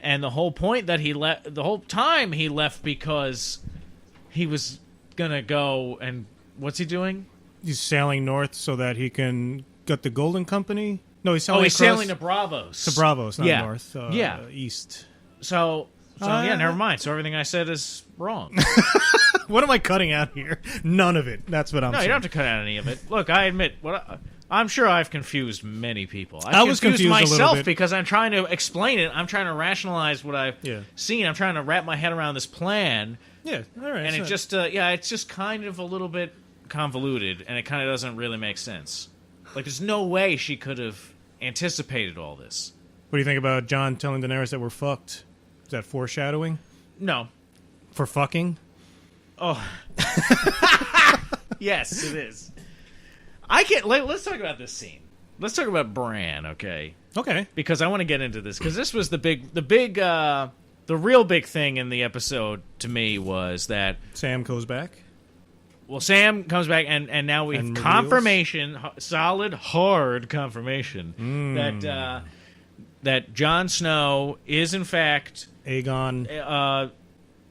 and the whole point that he left, the whole time he left because he was gonna go and what's he doing? He's sailing north so that he can get the Golden Company. No, he's sailing. He's across sailing to Bravos. to Bravos, not Yeah. north. Yeah. East. So yeah, never mind. So everything I said is wrong. What am I cutting out here? None of it. That's what I'm No, saying. you don't have to cut out any of it. Look, I admit, I'm sure I've confused many people. I was confused a little myself bit. because I'm trying to explain it. I'm trying to rationalize what I've Yeah. seen. I'm trying to wrap my head around this plan, Yeah, all right. and so- it just, it's just kind of a little bit convoluted, and it kind of doesn't really make sense. Like, there's no way she could have anticipated all this. What do you think about Jon telling Daenerys that we're fucked? Is that foreshadowing? No. For fucking? Oh. Yes, it is. Let's talk about this scene. Let's talk about Bran, okay? Okay. Because I want to get into this because this was the real big thing in the episode to me was that Sam goes back. Sam comes back and now we have And reveals? confirmation, solid, hard confirmation that Jon Snow is in fact Aegon.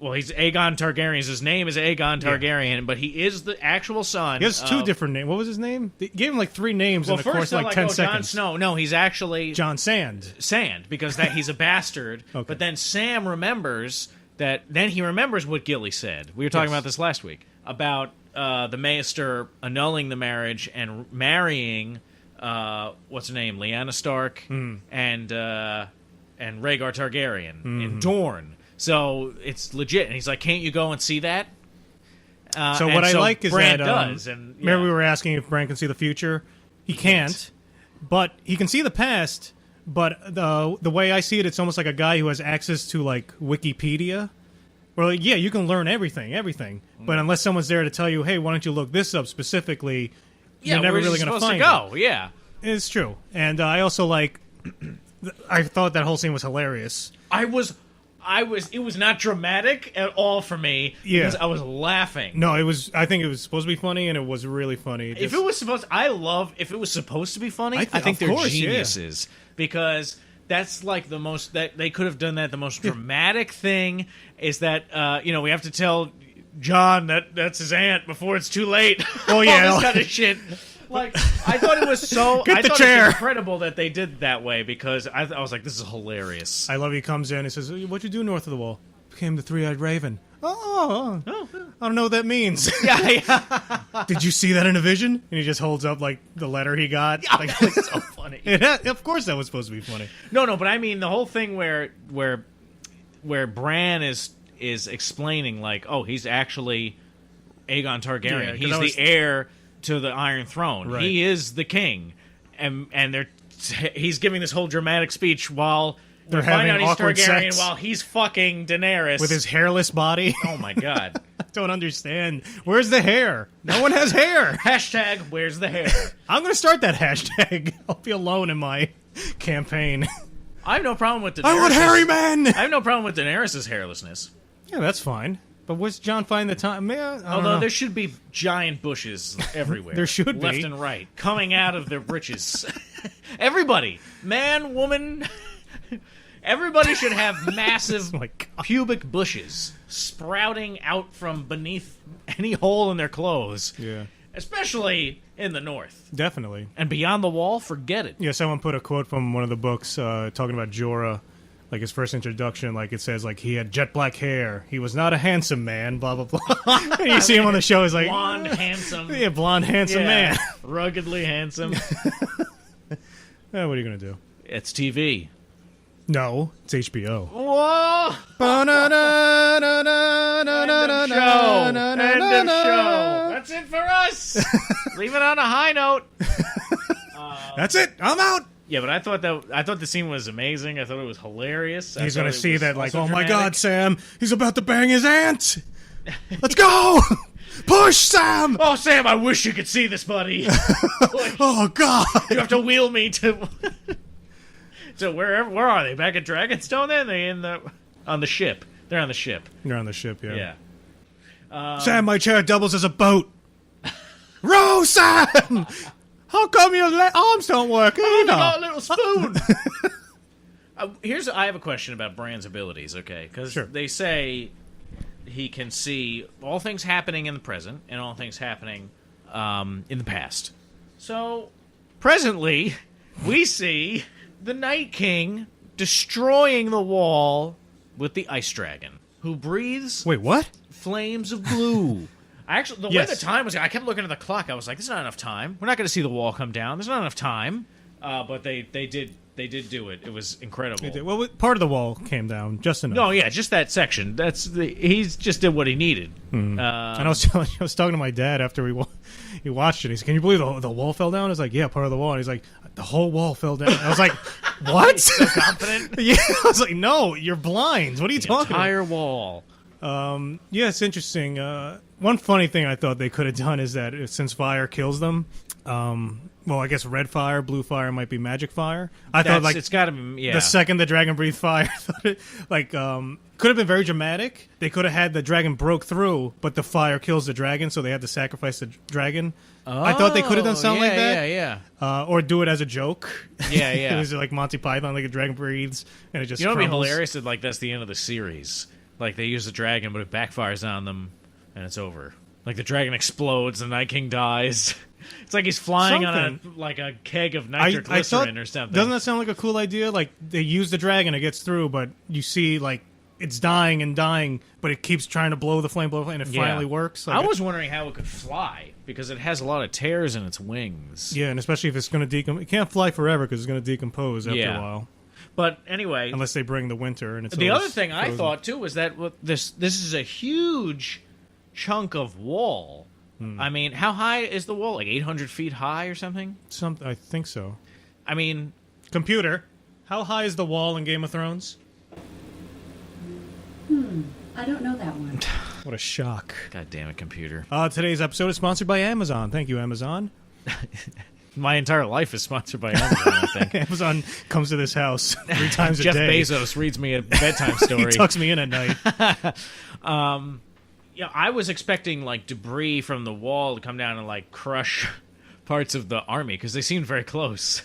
he's Aegon Targaryen. His name is Aegon Targaryen, but he is the actual son. He has two of- different names. What was his name? They gave him like 3 names Well, in the first course they're of like like, 10 Jon seconds. Snow. No, he's actually Jon Sand. Sand because he's a bastard. Okay. But then Sam remembers that. Then he remembers what Gilly said. We were talking Yes. about this last week about the Maester annulling the marriage and marrying what's her name, Lyanna Stark, and Rhaegar Targaryen in Dorne. So it's legit. And he's like, "Can't you go and see that?" So what I like is Bran that does. And remember we were asking if Bran can see the future. He can't, but he can see the past. But the way I see it, it's almost like a guy who has access to like Wikipedia. Well, like, yeah, you can learn everything. But unless someone's there to tell you, hey, why don't you look this up specifically, you're never really going to find it. Yeah, it's true. And I also like. I thought that whole scene was hilarious. It was not dramatic at all for me because I was laughing. No, it was. I think it was supposed to be funny, and it was really funny. If it was supposed to be funny, I think they're geniuses because that's like the most that they could have done. That the most dramatic thing is that we have to tell Jon that's his aunt before it's too late. Oh yeah, all this kind of shit. Like, I thought it was so. Get I the thought chair. It was incredible that they did that way because I was like, "This is hilarious." I love he comes in and says, "What'd you do north of the wall?" Became the three-eyed raven. Oh, I don't know what that means. Yeah. Did you see that in a vision? And he just holds up like the letter he got. Yeah, like, that's so funny. Of course, that was supposed to be funny. No, but I mean the whole thing where Bran is explaining like, oh, he's actually Aegon Targaryen. Yeah, he's the heir to the Iron Throne. Right. He is the king, and he's giving this whole dramatic speech while they're finding out having he's awkward Targaryen sex while he's fucking Daenerys with his hairless body. Oh my god! I don't understand. Where's the hair? No one has hair. Hashtag where's the hair? I'm going to start that hashtag. I'll be alone in my campaign. I have no problem with Daenerys. I want hairy men. I have no problem with Daenerys' hairlessness. Yeah, that's fine. But where's Jon find the time? Although there should be giant bushes everywhere. There should be. Left and right. Coming out of their britches. Everybody. Man, woman. Everybody should have massive pubic bushes sprouting out from beneath any hole in their clothes. Yeah. Especially in the north. Definitely. And beyond the wall, forget it. Yeah, someone put a quote from one of the books talking about Jorah. Like his first introduction, like it says, like he had jet black hair. He was not a handsome man. Blah blah blah. And you see him on the show, he's like blonde, handsome. Yeah, blonde, handsome man. Ruggedly handsome. What are you gonna do? It's TV. No, it's HBO. Whoa! End of show. End of show. That's it for us. Leave it on a high note. That's it. I'm out. Yeah, but I thought the scene was amazing. I thought it was hilarious. He's going to see that, like, oh dramatic. my God, Sam, he's about to bang his aunt. Let's go. Push, Sam. Oh, Sam, I wish you could see this, buddy. Oh, God. You have to wheel me to... So where are they? Back at Dragonstone then? They on the ship. They're on the ship. They're on the ship, yeah. Yeah. Sam, my chair doubles as a boat. Row, Sam! How come your arms don't work either? I got a little spoon. I have a question about Bran's abilities, okay? Because they say he can see all things happening in the present and all things happening in the past. So, presently, we see the Night King destroying the wall with the Ice Dragon, who breathes... Wait, what? Flames of blue. Actually, the way the time was, I kept looking at the clock. I was like, "There's not enough time. We're not going to see the wall come down. There's not enough time." But they did do it. It was incredible. Well, part of the wall came down, just enough. No, yeah, just that section. He just did what he needed. And I was talking to my dad after he watched it. He said, "Can you believe the wall fell down?" I was like, "Yeah, part of the wall." And he's like, "The whole wall fell down." I was like, "What?" So confident. Yeah, I was like, "No, you're blind. What are you talking about?" Entire wall. Yeah, it's interesting. One funny thing I thought they could have done is that since fire kills them, well, I guess red fire, blue fire might be magic fire. I thought like it's got to be the second the dragon breathed fire, could have been very dramatic. They could have had the dragon broke through, but the fire kills the dragon, so they had to sacrifice the dragon. I thought they could have done something like that. Yeah. Or do it as a joke. Yeah. It was like Monty Python, like a dragon breathes and it just. You know, what'd be crumbles. hilarious? That like that's the end of the series. Like they use the dragon, but it backfires on them, and it's over. Like the dragon explodes, the Night King dies. It's like he's flying on a keg of nitroglycerin or something. Doesn't that sound like a cool idea? Like they use the dragon, it gets through, but you see like it's dying and dying, but it keeps trying to blow the flame, and it finally works. Like, I was wondering how it could fly, because it has a lot of tears in its wings. Yeah, and especially if it's going to decompose. It can't fly forever because it's going to decompose after a while. But anyway... Unless they bring the winter. And it's the other thing I thought, too, was that this is a huge chunk of wall. I mean, how high is the wall? Like 800 feet high or something? I think so. I mean... Computer, how high is the wall in Game of Thrones? I don't know that one. What a shock. God damn it, computer. Today's episode is sponsored by Amazon. Thank you, Amazon. My entire life is sponsored by Amazon, I think. Amazon comes to this house 3 times a Jeff day. Bezos reads me a bedtime story. He tucks me in at night. Yeah, I was expecting, like, debris from the wall to come down and, like, crush parts of the army, because they seemed very close.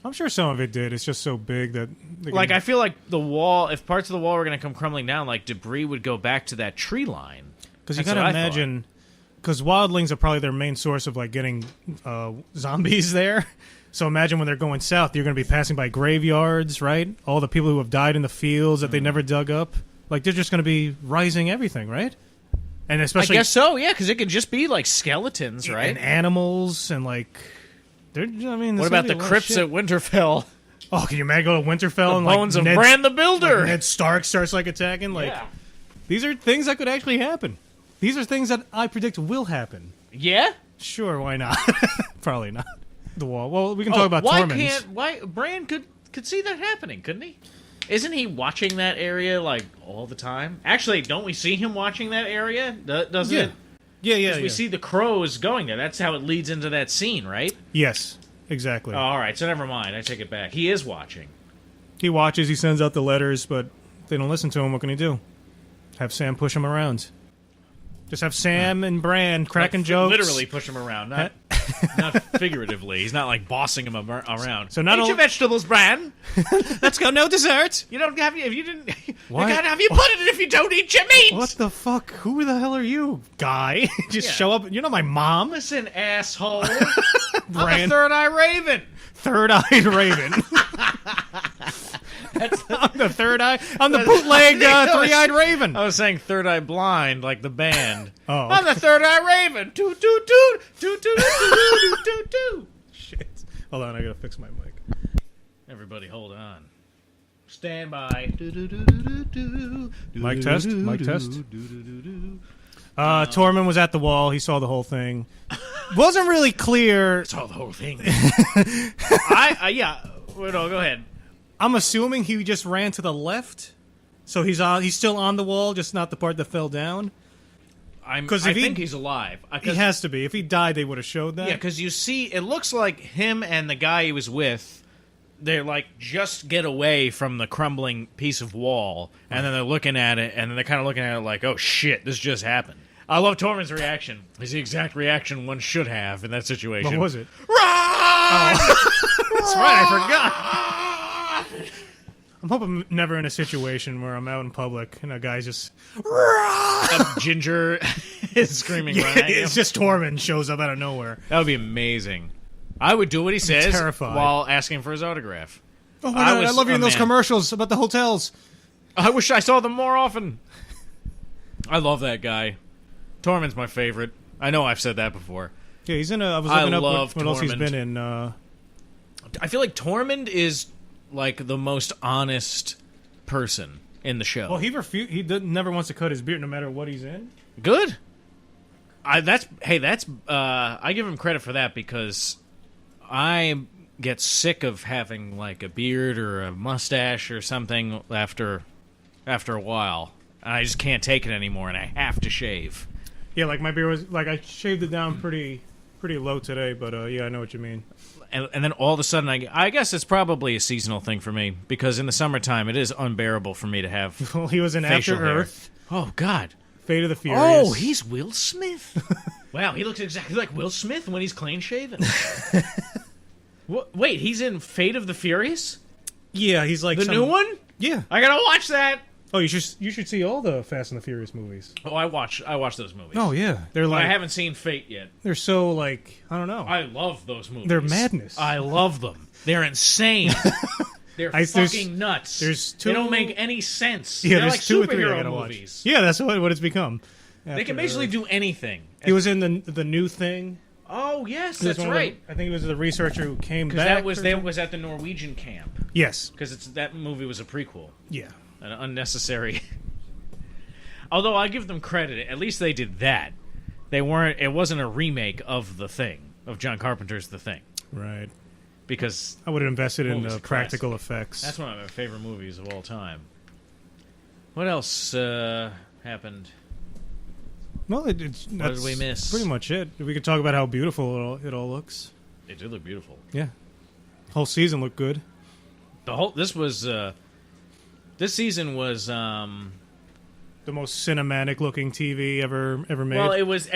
I'm sure some of it did. It's just so big that... Like, I feel like the wall, if parts of the wall were going to come crumbling down, like, debris would go back to that tree line. Because you got to imagine... Because wildlings are probably their main source of, like, getting zombies there. So imagine when they're going south, you're going to be passing by graveyards, right? All the people who have died in the fields that they never dug up. Like, they're just going to be rising everything, right? And especially... I guess so, yeah, because it could just be, like, skeletons, right? And animals, and, like... I mean, what about the crypts at Winterfell? Oh, can you imagine go to Winterfell and bones like of Bran the Builder? Like Ned Stark starts like attacking. Like these are things that could actually happen. These are things that I predict will happen. Yeah? Sure, why not? Probably not. The wall. Well, we can talk about Tormund's. Why Bran could see that happening, couldn't he? Isn't he watching that area like all the time? Actually, don't we see him watching that area? Doesn't it? Yeah. We see the crows going there. That's how it leads into that scene, right? Yes, exactly. Oh, all right, so never mind. I take it back. He is watching. He watches, he sends out the letters, but they don't listen to him. What can he do? Have Sam push him around. Just have Sam and Bran cracking jokes. Literally push him around, not figuratively. He's not like bossing him around. So not eat your vegetables, Bran. Let's go. No dessert. You don't have if you didn't. What? You gotta have your put in if you don't eat your meat. What the fuck? Who the hell are you, guy? Just show up. You're not my mom. Listen, asshole. Bran. I'm the third-eye raven. Third-eyed raven. I'm the third eye. I'm the bootleg three-eyed raven. I was saying third eye blind, like the band. Oh, I'm the third eye raven. Toot toot toot toot toot toot toot toot. Shit. Hold on, I gotta fix my mic. Everybody, hold on. Stand by. Mic test. Mic test. Tormund was at the wall. He saw the whole thing. Wasn't really clear. Saw the whole thing. Yeah. No, go ahead. I'm assuming he just ran to the left, so he's still on the wall, just not the part that fell down. I think he's alive. He has to be. If he died, they would have showed that. Yeah, because you see, it looks like him and the guy he was with, they're like just get away from the crumbling piece of wall, and then they're looking at it, and then they're kind of looking at it like, oh shit, this just happened. I love Tormund's reaction. It's the exact reaction one should have in that situation. What was it? Run! Oh. That's right, I forgot. I'm hoping I'm never in a situation where I'm out in public and a guy's just... Ginger is screaming yeah, right at him. It's just Tormund shows up out of nowhere. That would be amazing. I would do what he says terrified. While asking for his autograph. Oh my God, I love you in those commercials about the hotels. I wish I saw them more often. I love that guy. Tormund's my favorite. I know I've said that before. Yeah, he's in a... I was looking up what else he's Tormund. been in. I feel like Tormund is like the most honest person in the show. Well, he never wants to cut his beard no matter what he's in. Good. I give him credit for that because I get sick of having like a beard or a mustache or something after a while. I just can't take it anymore, and I have to shave. Yeah, like my beard was like I shaved it down pretty low today, but yeah, I know what you mean. And then all of a sudden, I guess it's probably a seasonal thing for me because in the summertime it is unbearable for me to have. Well, he was in facial After hair. Earth. Oh God, Fate of the Furious. Oh, he's Will Smith. Wow, he looks exactly like Will Smith when he's clean shaven. Wait, he's in Fate of the Furious? Yeah, he's like the new one. Yeah, I gotta watch that. Oh, you should see all the Fast and the Furious movies. Oh, I watch those movies. Oh yeah, they're like I haven't seen Fate yet. They're so like I don't know. I love those movies. They're madness. I love them. They're insane. They're there's fucking nuts. there's They don't two- make any sense. Yeah, They're there's like two or three I superhero gotta movies. watch. Yeah, that's what it's become. They can basically do anything. He was in the new thing. Oh yes, He was that's one of the- right. I think he was the researcher who came back. Because that was at the Norwegian camp. Yes. Because that movie was a prequel, Yeah. an unnecessary. Although I give them credit, at least they did that. They weren't. It wasn't a remake of The Thing, of John Carpenter's The Thing, Right. because I would have invested in Movie's the a practical classic. effects. that's one of my favorite movies of all time. What else happened? Well, that's did we miss? Pretty much it. We could talk about how beautiful it all looks. It did look beautiful. Yeah. Whole season looked good. This season was The most cinematic looking TV ever made. well, it was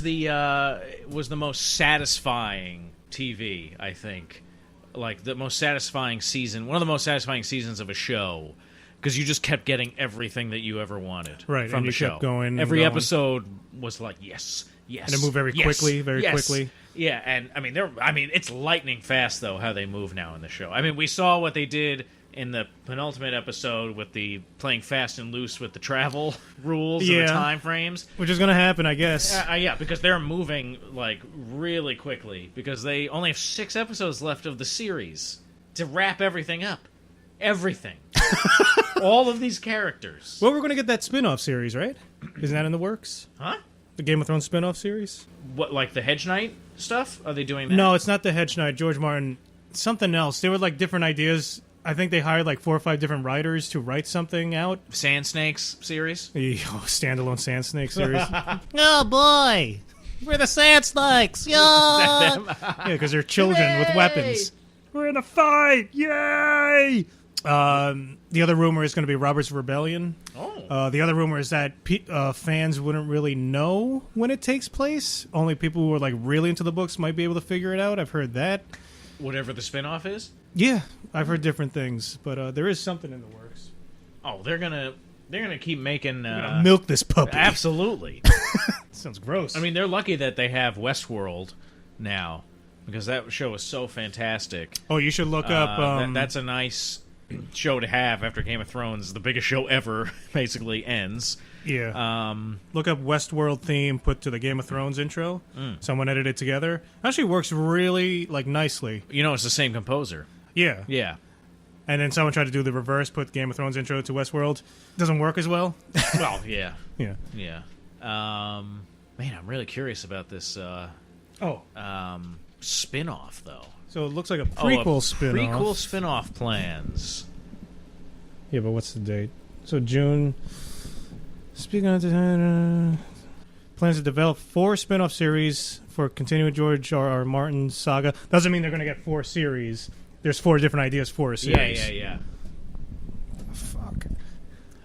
the most satisfying TV, I think. Like the most satisfying season, one of the most satisfying seasons of a show, because you just kept getting everything that you ever wanted Right, from and the you show. kept going and Every going. episode was like yes, And it moved very quickly. Yeah, and I mean it's lightning fast though how they move now in the show. I mean, we saw what they did in the penultimate episode with the playing fast and loose with the travel rules and Yeah. the time frames. Which is going to happen, I guess. Yeah, because they're moving like really quickly because they only have 6 episodes left of the series to wrap everything up. Everything. All of these characters. Well, we're going to get that spin-off series, right? Isn't that in the works? Huh? The Game of Thrones spin-off series? What, like the Hedge Knight stuff? Are they doing that? No, it's not the Hedge Knight. George Martin. Something else. They were like different ideas. I think they hired like 4 or 5 different writers to write something out. Sand Snakes series? The standalone Sand Snake series. Oh, boy. We're the Sand Snakes. Yeah. Yeah, because they're children with weapons. We're in a fight. Yay! The other rumor is going to be Robert's Rebellion. Oh. The other rumor is that fans wouldn't really know when it takes place. Only people who are like really into the books might be able to figure it out. I've heard that. Whatever the spinoff is? Yeah, I've heard different things, but there is something in the works. Oh, they're gonna keep making Milk this puppy. absolutely. Sounds gross. I mean, they're lucky that they have Westworld now because that show is so fantastic. oh, you should look up. That's a nice show to have after Game of Thrones, the biggest show ever, basically ends. Yeah. Look up Westworld theme put to the Game of Thrones intro. Someone edited it together. Actually works really like nicely. You know, it's the same composer. Yeah. Yeah. And then someone tried to do the reverse, put Game of Thrones intro to Westworld. Doesn't work as well. Well, yeah. Yeah. Yeah. Man, I'm really curious about this spin-off, though. So it looks like a prequel spin-off. Prequel spin-off plans. Yeah, but what's the date? So June. Speaking of plans to develop 4 spin-off series for continuing George R.R. Martin's saga. Doesn't mean they're going to get 4 series. There's 4 different ideas for a series. Yeah. Fuck.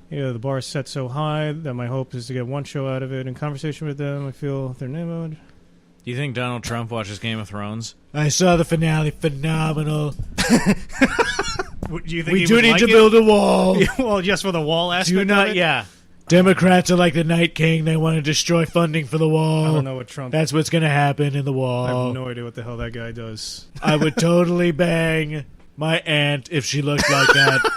Yeah, the bar is set so high that my hope is to get one show out of it. In conversation with them, I feel their name. Do you think Donald Trump watches Game of Thrones? I saw the finale. Phenomenal. Do you think We he do would need like to it? build a wall. Well, just for the wall aspect Do not. of it? Yeah. Democrats are like the Night King. They want to destroy funding for the I wall. don't know what Trump... That's what's going to happen in the I wall. have no idea what the hell that guy does. I would totally bang my aunt if she looked like that.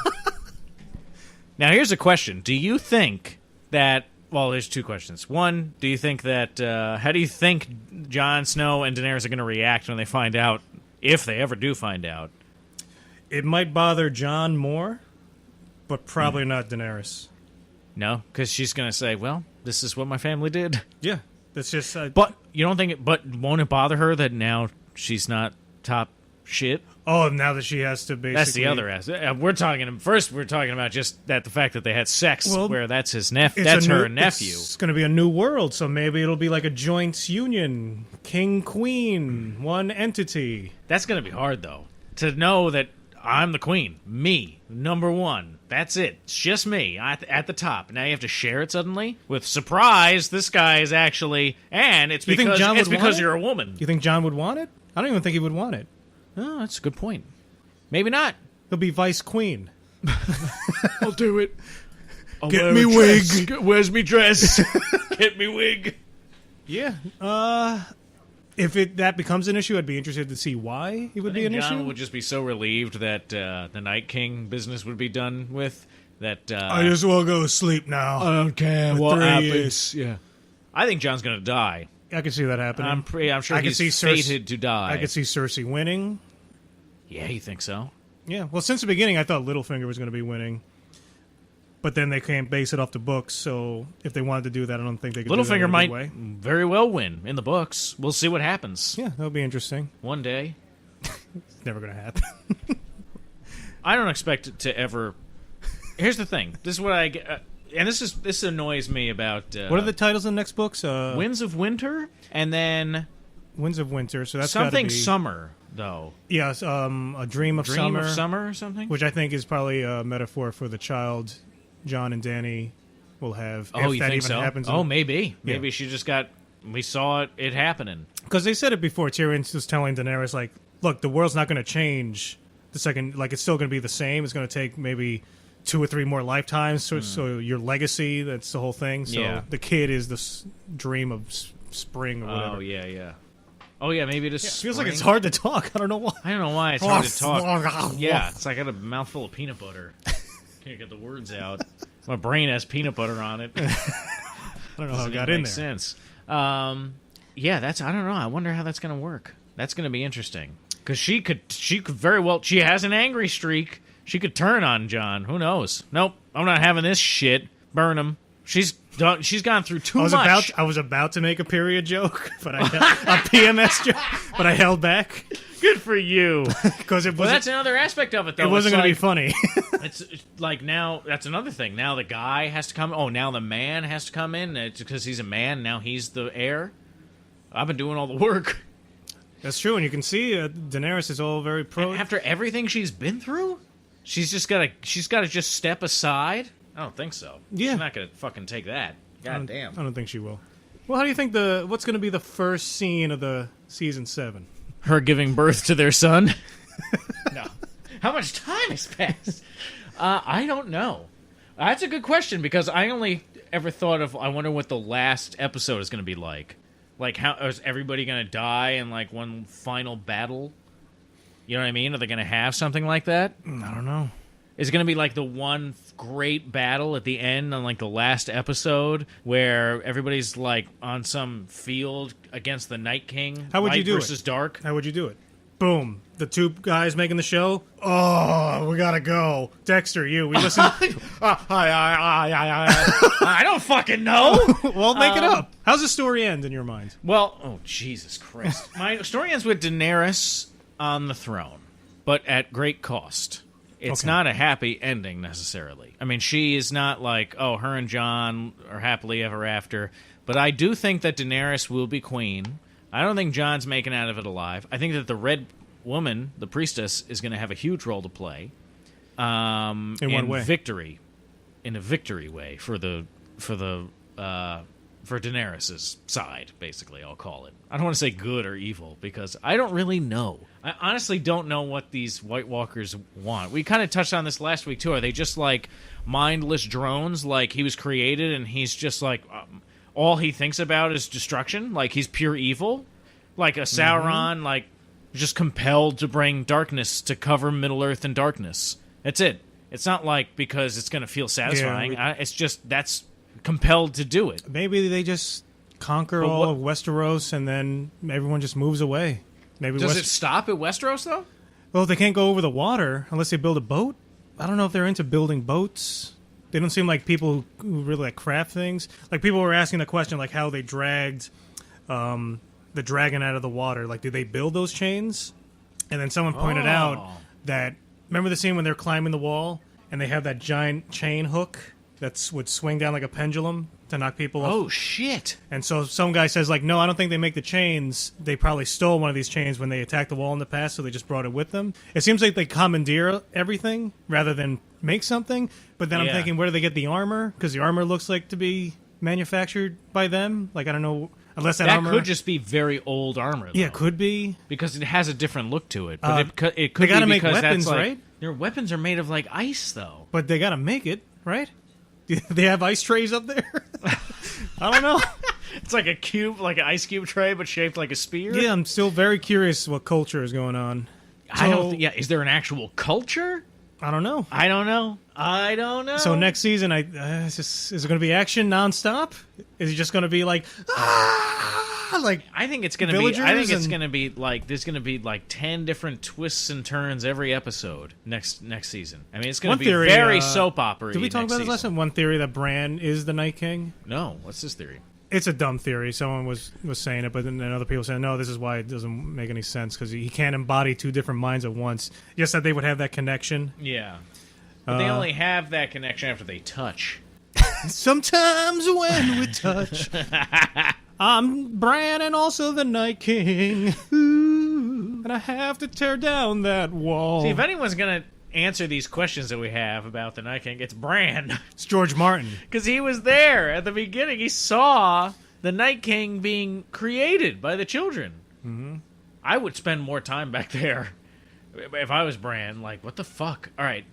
Now, here's a question. Do you think that... Well, there's 2 questions. One, do you think that... how do you think Jon Snow and Daenerys are going to react when they find out, if they ever do find out? It might bother Jon more, but probably not Daenerys. No? Because she's going to say, well, this is what my family did. Yeah. That's just... But you don't think... But won't it bother her that now she's not top shit? Oh, now that she has to basically... That's the other aspect. We're talking about just that the fact that they had sex, Well, where that's his nephew. It's That's a her new- nephew. It's going to be a new world, so maybe it'll be like a joint union. King, queen, one entity. That's going to be hard, though, to know that I'm the queen. Me. Number 1. That's it. It's just me at the top. Now you have to share it suddenly with surprise. This guy is actually, and it's You think because Jon it's would want because it? you're a woman. You think Jon would want it? I don't even think he would want it. Oh, that's a good point. Maybe not. He'll be vice queen. I'll do it. Get Get me wig. Where's me dress? Get me wig. Yeah. if that becomes an issue, I'd be interested to see why it would be an Jon issue. would just be so relieved that the Night King business would be done with. That I just want to go to sleep now. I don't care what 3 happens. years. Yeah. I think Jon's going to die. I can see that happening. I'm sure I could he's see fated to die. I could see Cersei winning. Yeah, you think so? Yeah. Well, since the beginning, I thought Littlefinger was going to be winning. But then they can't base it off the books, so if they wanted to do that, I don't think they could do that in Littlefinger a good might way. very well win in the books. We'll see what happens. Yeah, that'll be interesting. One day. It's never going to happen. I don't expect it to ever... Here's the thing. This is what I get... and this annoys me about... what are the titles in the next books? Winds of Winter, and then... Winds of Winter, so that's gotta something be... summer, though. Yes, A Dream of Dream Summer. of Summer or something? Which I think is probably a metaphor for the child Jon and Dany will have. Oh, if you that think even so? happens. Oh, maybe. Yeah. Maybe she just got... We saw it happening. Because they said it before. Tyrion was telling Daenerys, like, look, the world's not going to change the second... Like, it's still going to be the same. It's going to take maybe 2 or 3 more lifetimes. So your legacy, that's the whole thing. So Yeah. the kid is the dream of spring or whatever. Oh, yeah. Oh, yeah, maybe it is It feels like spring. it's hard to talk. I don't know why. I don't know why it's hard to talk. Yeah, it's like I got a mouthful of peanut butter. Can't get the words out. My brain has peanut butter on it. I don't know how it got in Makes there. sense. Yeah, that's... I don't know. I wonder how that's going to work. That's going to be interesting. Because she could very well... She has an angry streak. She could turn on Jon. Who knows? Nope. I'm not having this shit. Burn him. She's gone through too much. I was about to make a period joke, but a PMS joke, but I held back Good for you. because it Well, wasn't. that's another aspect of it, though. It wasn't going to be It's funny. like- It's like now, that's another thing. Now the guy has to come. Oh, now the man has to come in. It's because he's a man. Now he's the heir. I've been doing all the work. That's true, and you can see Daenerys is all very pro. After everything she's been through, she's got to just step aside. I don't think so. Yeah. She's not going to fucking take that. God damn. I don't think she will. Well, how do you think what's going to be the first scene of the season 7? Her giving birth to their son? No. How much time has passed? I don't know. That's a good question because I only ever thought of, I wonder what the last episode is going to be like. Like, how is everybody going to die in like one final battle? You know what I mean? Are they going to have something like that? I don't know. Is it going to be like the one great battle at the end on like the last episode where everybody's like on some field against the Night King? How would you Light do versus it? dark? How would you do it? Boom. The 2 guys making the show. Oh, we gotta go. Dexter, we listen. I don't fucking know. Well, make it up. How's the story end in your mind? Well, oh Jesus Christ! My story ends with Daenerys on the throne, but at great cost. It's Okay. not a happy ending necessarily. I mean, she is not like, oh, her and Jon are happily ever after. But I do think that Daenerys will be queen. I don't think Jon's making out of it alive. I think that the Red Woman, the priestess, is going to have a huge role to play. In what way? Victory, in a victory way for Daenerys' side, basically, I'll call it. I don't want to say good or evil, because I don't really know. I honestly don't know what these White Walkers want. We kind of touched on this last week, too. Are they just, like, mindless drones? Like, he was created, and he's just, like, all he thinks about is destruction? Like, he's pure evil? Like a Sauron, like, just compelled to bring darkness to cover Middle-earth in darkness. That's it. It's not, like, because it's going to feel satisfying. It's just, that's compelled to do it. Maybe they just conquer all of Westeros and then everyone just moves away. Maybe Does it stop at Westeros, though? Well, they can't go over the water unless they build a boat. I don't know if they're into building boats. They don't seem like people who really like craft things. Like, people were asking the question, like, how they dragged the dragon out of the water. Like, did they build those chains? And then someone pointed out that, remember the scene when they're climbing the wall and they have that giant chain hook that would swing down like a pendulum to knock people off? Oh, shit. And so some guy says, like, no, I don't think they make the chains. They probably stole one of these chains when they attacked the wall in the past, so they just brought it with them. It seems like they commandeer everything rather than make something. But then I'm thinking, where do they get the armor? Because the armor looks like to be manufactured by them. Like, I don't know, unless that armor... could just be very old armor, though. Yeah, it could be. Because it has a different look to it. But it could they gotta be make because weapons, that's like, right? Their weapons are made of, like, ice, though. But they got to make it, right? Do they have ice trays up there? I don't know. It's like a cube, like an ice cube tray, but shaped like a spear. Yeah, I'm still very curious what culture is going on. Is there an actual culture? I don't know. I don't know. So next season, is it going to be action nonstop? Is it just going to be like, like I think it's going to be. I think it's going to be like there's going to be like 10 different twists and turns every episode next season. I mean, it's going to be very soap opera. Did we talk about this last time? One theory that Bran is the Night King. No, what's this theory? It's a dumb theory. Someone was saying it, but then other people saying, no, this is why it doesn't make any sense, because he can't embody two different minds at once. Just that they would have that connection. Yeah. But they only have that connection after they touch. Sometimes when we touch, I'm Bran and also the Night King. Ooh, and I have to tear down that wall. See, if anyone's going to answer these questions that we have about the Night King, it's Bran. It's George Martin. Because he was there at the beginning. He saw the Night King being created by the children. Mm-hmm. I would spend more time back there if I was Bran. Like, what the fuck? All right,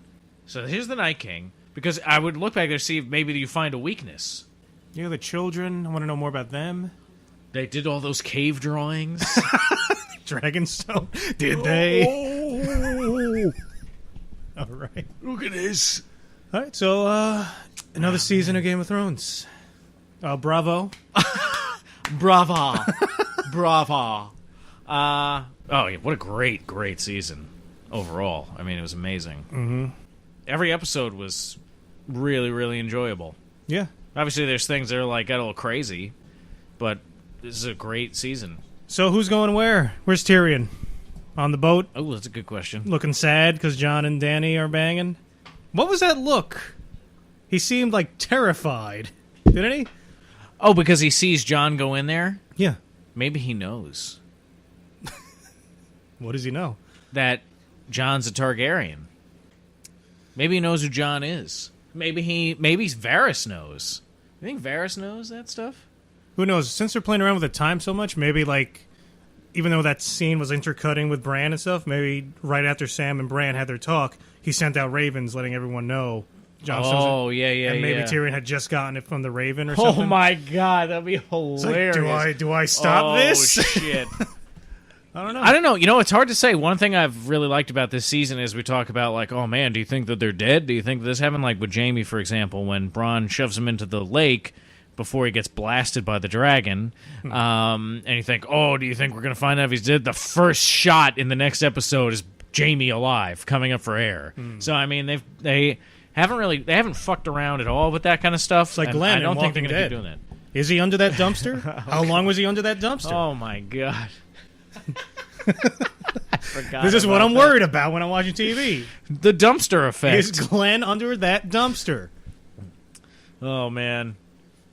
so here's the Night King. Because I would look back there to see if maybe you find a weakness. Yeah, the children. I want to know more about them. They did all those cave drawings. Dragonstone. Did they? All right. Look at this. All right, so another season of Game of Thrones. Bravo. Brava. Brava. Oh, yeah, what a great season overall. I mean, it was amazing. Mm-hmm. Every episode was really, really enjoyable. Yeah. Obviously, there's things that are like got a little crazy, but this is a great season. So who's going where? Where's Tyrion? On the boat? Oh, that's a good question. Looking sad because Jon and Dany are banging? What was that look? He seemed like terrified. Didn't he? Oh, because he sees Jon go in there? Yeah. Maybe he knows. What does he know? That Jon's a Targaryen. Maybe he knows who Jon is. Maybe Varys knows. You think Varys knows that stuff? Who knows? Since they're playing around with the time so much, maybe like, even though that scene was intercutting with Bran and stuff, maybe right after Sam and Bran had their talk, he sent out ravens letting everyone know Jon Snow's. Oh, yeah. And maybe Tyrion had just gotten it from the raven or something. Oh my god, that'd be hilarious. Like, do I stop this? Oh shit. I don't know. You know, it's hard to say. One thing I've really liked about this season is we talk about, like, oh man, do you think that they're dead? Do you think this happened, like with Jaime, for example, when Bronn shoves him into the lake before he gets blasted by the dragon, and you think, oh, do you think we're going to find out if he's dead? The first shot in the next episode is Jaime alive, coming up for air. So, I mean, they haven't fucked around at all with that kind of stuff. It's like Glenn. I don't think they're going to be doing that. Is he under that dumpster? How long was he under that dumpster? Oh my god. This is what I'm worried about when I'm watching TV. The dumpster effect. Is Glenn under that dumpster? Oh man,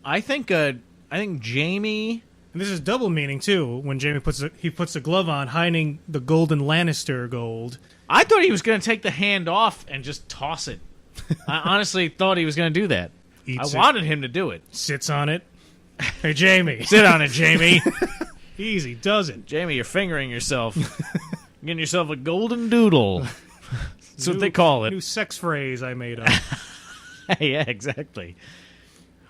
I think Jaime. And this is double meaning too. When Jaime puts the glove on, hiding the golden Lannister gold. I thought he was going to take the hand off and just toss it. I honestly thought he was going to do that. I wanted him to do it. Sits on it. Hey Jaime, sit on it, Jaime. Easy does it. Jaime, you're fingering yourself. Getting yourself a golden doodle. That's what they call it. New sex phrase I made up. Yeah, exactly.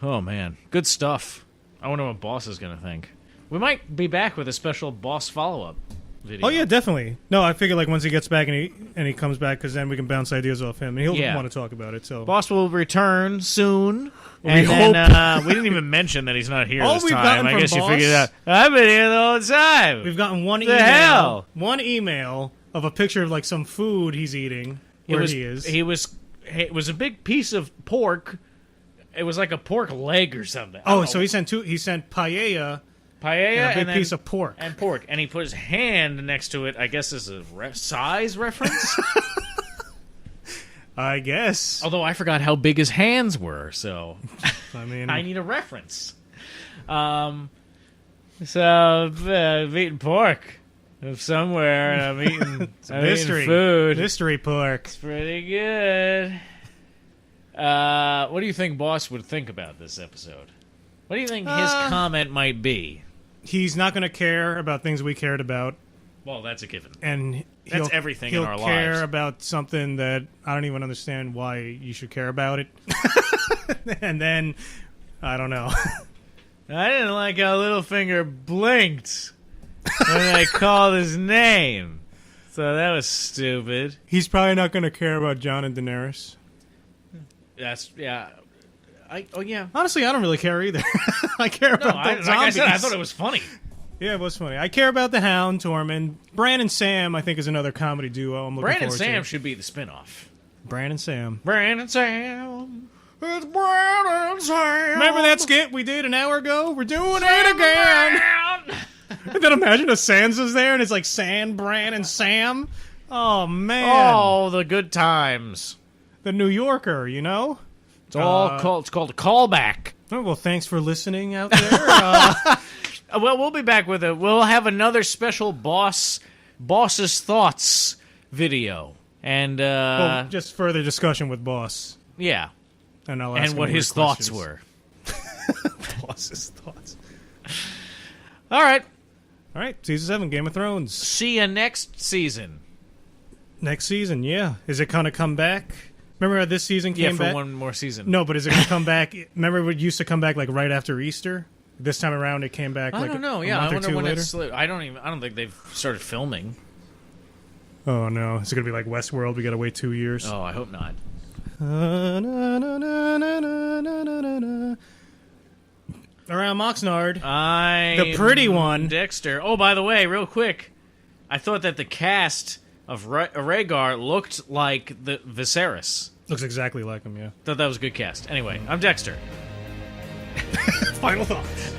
Oh, man. Good stuff. I wonder what Boss is going to think. We might be back with a special Boss follow-up video. Oh, yeah, definitely. No, I figure like once he gets back and he comes back, because then we can bounce ideas off him, and he'll want to talk about it. So Boss will return soon. And then, we didn't even mention that he's not here this time. I guess you figured it out. I've been here the whole time. We've gotten one email of a picture of like some food he's eating where he is. It was a big piece of pork. It was like a pork leg or something. Oh, so he sent paella. And a big piece of pork. And he put his hand next to it, I guess as a size reference? I guess. Although I forgot how big his hands were, so I mean, I need a reference. So I've eaten pork somewhere, and I'm eating food. Mystery pork. It's pretty good. What do you think Boss would think about this episode? What do you think his comment might be? He's not going to care about things we cared about. Well, that's a given. And that's everything in our lives. He'll care about something that I don't even understand why you should care about it. And then, I don't know. I didn't like how Littlefinger blinked when I called his name. So that was stupid. He's probably not going to care about Jon and Daenerys. Yeah. Yeah. Honestly, I don't really care either. I care about the zombies. Like I said, I thought it was funny. Yeah, it was funny. I care about the Hound, Tormund. Bran and Sam, I think, is another comedy duo I'm looking Bran and forward to. Sam should be the spinoff. Bran and Sam. Bran and Sam. It's Bran and Sam. Remember that skit we did an hour ago? We're doing it again. And then imagine if Sansa's there and it's like San, Bran, and Sam. Oh, man. Oh, the good times. The New Yorker, you know? It's called a callback. Oh, well, thanks for listening out there. Well, we'll be back with it. We'll have another special boss's thoughts video, and well, just further discussion with Boss. yeah, And I'll ask and what him his weird thoughts questions. were. Boss's thoughts. All right, All right, season 7, Game of Thrones. see you next season. Next season, yeah. Is it going to come back? Remember how this season came Yeah, for back? one more season. No, but is it going to come back? Remember it used to come back like right after Easter? This time around, it came back I like don't know. a Yeah, month I or wonder two when later. it's. I don't think they've started filming. Oh, no. Is it going to be like Westworld? We got to wait 2 years. Oh, I hope not. Around Moxnard. The pretty one. Dexter. Oh, by the way, real quick, I thought that the cast of Rhaegar looked like the Viserys. Looks exactly like him, yeah. Thought that was a good cast. Anyway, I'm Dexter. Final thoughts.